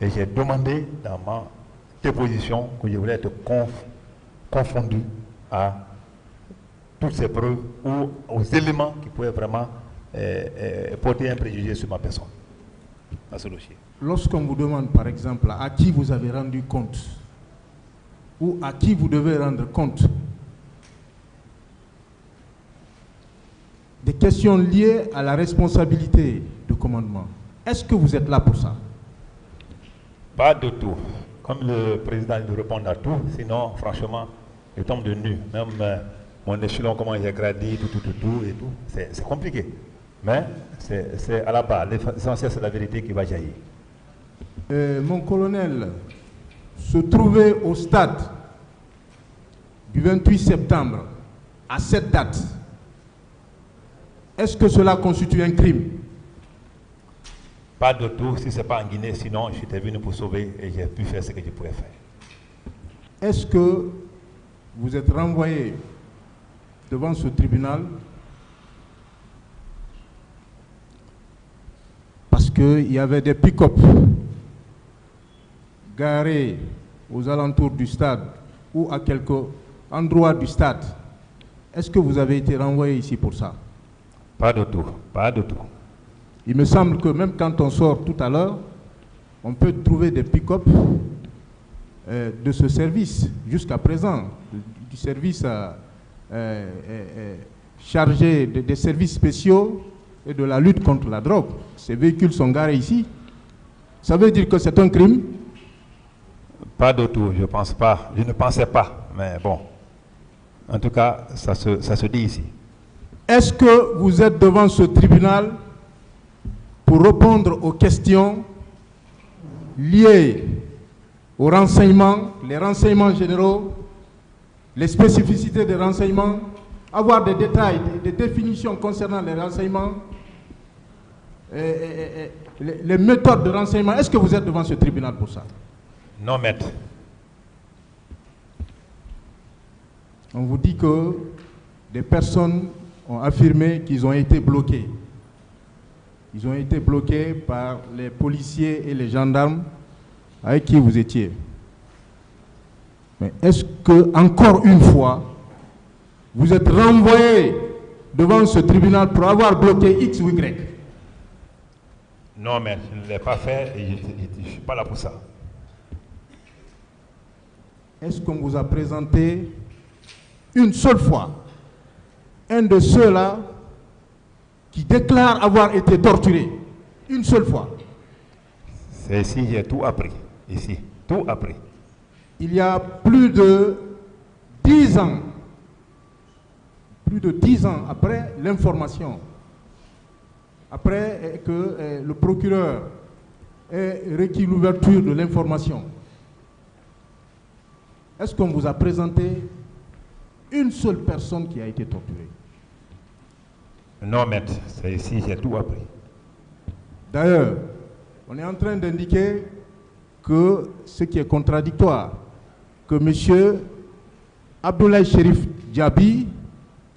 B: Et j'ai demandé dans ma déposition que je voulais être confondu à toutes ces preuves ou aux éléments qui pouvaient vraiment porter un préjugé sur ma personne à ce dossier.
I: Lorsqu'on vous demande par exemple à qui vous avez rendu compte ou à qui vous devez rendre compte des questions liées à la responsabilité du commandement, est-ce que vous êtes là pour ça?
B: Pas du tout. Comme le président nous répond à tout, sinon franchement, je tombe de nu. Même mon échelon, comment j'ai gradé, tout et tout, c'est compliqué. Mais c'est à la base. L'essentiel, c'est la vérité qui va jaillir.
I: Mon colonel, se trouver au stade du 28 septembre à cette date, est-ce que cela constitue un crime?
B: Pas de tout, si ce n'est pas en Guinée, sinon j'étais venu pour sauver et j'ai pu faire ce que je pouvais faire.
I: Est-ce que vous êtes renvoyé devant ce tribunal parce qu'il y avait des pick-up garés aux alentours du stade ou à quelques endroits du stade? Est-ce que vous avez été renvoyé ici pour ça?
B: Pas de tout, pas de tout.
I: Il me semble que même quand on sort tout à l'heure, on peut trouver des pick-up de ce service jusqu'à présent, du service chargé des services spéciaux et de la lutte contre la drogue. Ces véhicules sont garés ici. Ça veut dire que c'est un crime?
B: Pas de tout, je pense pas. Je ne pensais pas, mais bon. En tout cas, ça se dit ici.
I: Est-ce que vous êtes devant ce tribunal pour répondre aux questions liées aux renseignements, les renseignements généraux, les spécificités des renseignements, avoir des détails, des définitions concernant les renseignements, les méthodes de renseignement? Est-ce que vous êtes devant ce tribunal pour ça?
B: Non, maître.
I: On vous dit que des personnes ont affirmé qu'ils ont été bloqués. Ils ont été bloqués par les policiers et les gendarmes avec qui vous étiez. Mais est-ce que, encore une fois, vous êtes renvoyé devant ce tribunal pour avoir bloqué X ou Y?
B: Non, mais je ne l'ai pas fait et je ne suis pas là pour ça.
I: Est-ce qu'on vous a présenté une seule fois un de ceux-là qui déclare avoir été torturé? Une seule fois.
B: C'est ici, j'ai tout appris. Ici, tout appris.
I: Il y a plus de 10 ans, après l'information, après que le procureur ait requis l'ouverture de l'information, est-ce qu'on vous a présenté une seule personne qui a été torturée?
B: Non, maître, c'est ici, j'ai tout appris.
I: D'ailleurs, on est en train d'indiquer que ce qui est contradictoire, que M. Abdoulaye Chérif Diaby,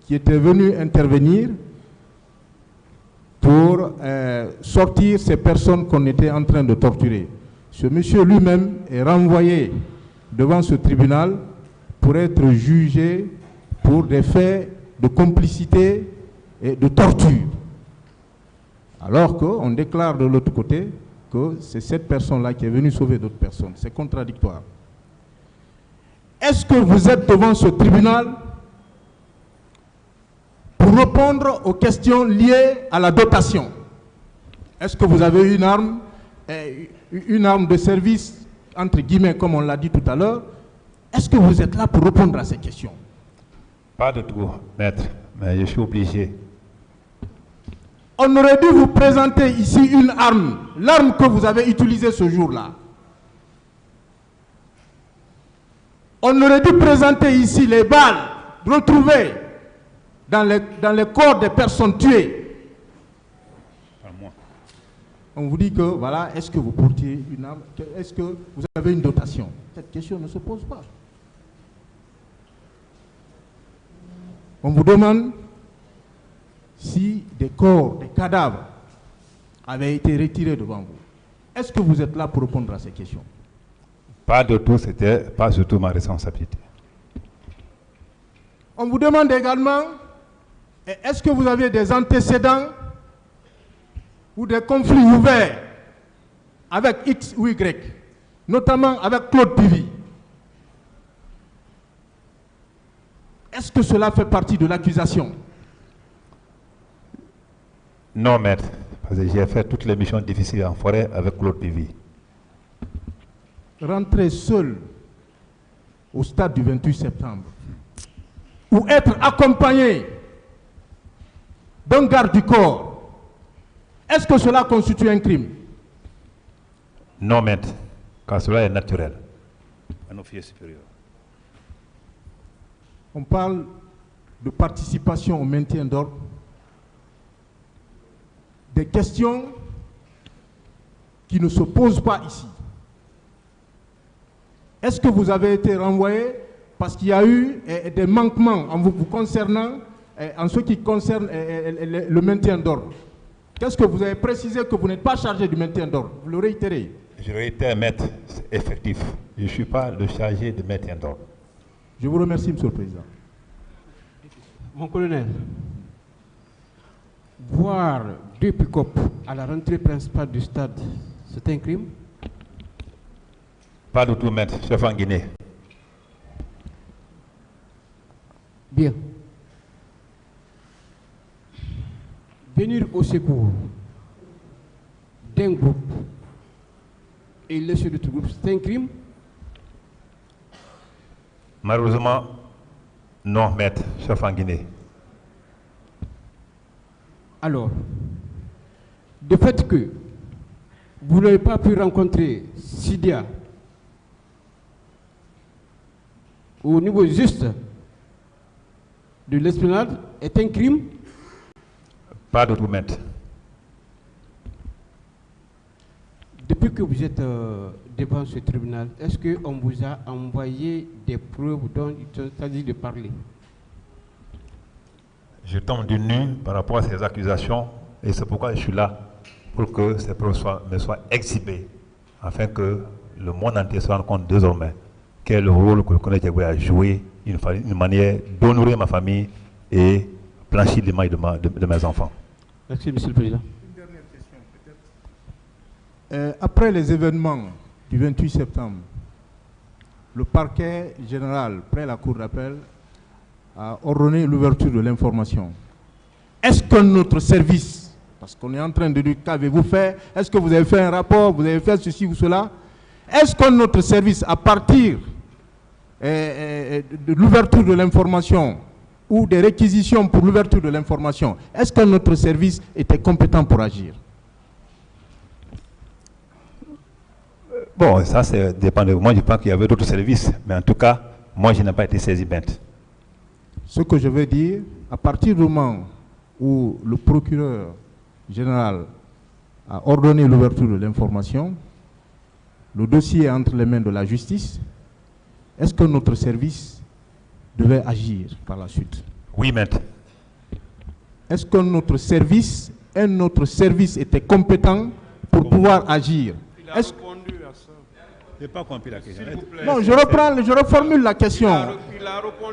I: qui était venu intervenir pour sortir ces personnes qu'on était en train de torturer, ce monsieur lui-même est renvoyé devant ce tribunal pour être jugé pour des faits de complicité et de torture. Alors qu'on déclare de l'autre côté que c'est cette personne-là qui est venue sauver d'autres personnes. C'est contradictoire. Est-ce que vous êtes devant ce tribunal pour répondre aux questions liées à la dotation? Est-ce que vous avez une arme de service, entre guillemets, comme on l'a dit tout à l'heure? Est-ce que vous êtes là pour répondre à ces questions?
B: Pas de tout, maître, mais je suis obligé.
I: On aurait dû vous présenter ici une arme, l'arme que vous avez utilisée ce jour-là. On aurait dû présenter ici les balles retrouvées dans les corps des personnes tuées. On vous dit que, voilà, est-ce que vous portiez une arme? Est-ce que vous avez une dotation? Cette question ne se pose pas. On vous demande si des corps, des cadavres avaient été retirés devant vous. Est-ce que vous êtes là pour répondre à ces questions?
B: Pas de tout, c'était pas surtout ma responsabilité.
I: On vous demande également, est-ce que vous avez des antécédents ou des conflits ouverts avec X ou Y, notamment avec Claude Pivy? Est-ce que cela fait partie de l'accusation?
B: Non, maître, parce que j'ai fait toutes les missions difficiles en forêt avec Claude Pivy.
I: Rentrer seul au stade du 28 septembre ou être accompagné d'un garde du corps, est-ce que cela constitue un crime?
B: Non, maître, car cela est naturel. Un officier supérieur.
I: On parle de participation au maintien d'ordre. Des questions qui ne se posent pas ici. Est-ce que vous avez été renvoyé parce qu'il y a eu des manquements en vous concernant, en ce qui concerne le maintien d'ordre? Qu'est-ce que vous avez précisé que vous n'êtes pas chargé du maintien d'ordre? Vous le réitérez.
B: Je réitère, maître, c'est effectif. Je ne suis pas le chargé de maintien d'ordre.
I: Je vous remercie, Monsieur le Président.
K: Mon colonel, voir deux pick-up à la rentrée principale du stade, c'est un crime?
B: Pas du tout, maître, chef en Guinée.
K: Bien. Venir au secours d'un groupe et laisser l'autre groupe, c'est un crime?
B: Malheureusement, non, maître, chef en Guinée.
K: Alors, de fait que vous n'avez pas pu rencontrer Sidia au niveau juste de l'esplanade est un crime?
B: Pas de tout, maître.
K: Depuis que vous êtes devant ce tribunal, est-ce qu'on vous a envoyé des preuves dont il s'agit de parler?
B: Je tombe du nu par rapport à ces accusations et c'est pourquoi je suis là, pour que ces preuves me soient exhibées, afin que le monde entier se rende compte désormais quel est le rôle que le colonel Diagoé a joué, une manière d'honorer ma famille et blanchir les mailles de mes enfants.
K: Merci, Monsieur le Président.
I: Une dernière question, peut-être. Après les événements du 28 septembre, le parquet général, près la cour d'appel, a ordonné l'ouverture de l'information. Est-ce que notre service, parce qu'on est en train de dire qu'avez-vous fait, est-ce que vous avez fait un rapport, vous avez fait ceci ou cela, est-ce que notre service, à partir de l'ouverture de l'information ou des réquisitions pour l'ouverture de l'information, est-ce que notre service était compétent pour agir?
B: Bon, ça dépend de moi. Je pense qu'il y avait d'autres services, mais en tout cas, moi, je n'ai pas été saisi, maître.
I: Ce que je veux dire, à partir du moment où le procureur général a ordonné l'ouverture de l'information, le dossier est entre les mains de la justice, est-ce que notre service devait agir par la suite?
B: Oui, maître.
I: Est-ce que notre service était compétent pour pouvoir agir?
D: Il a répondu à ça.
E: Je n'ai pas compris la question.
I: Non, je reformule la question.
D: Il a répondu.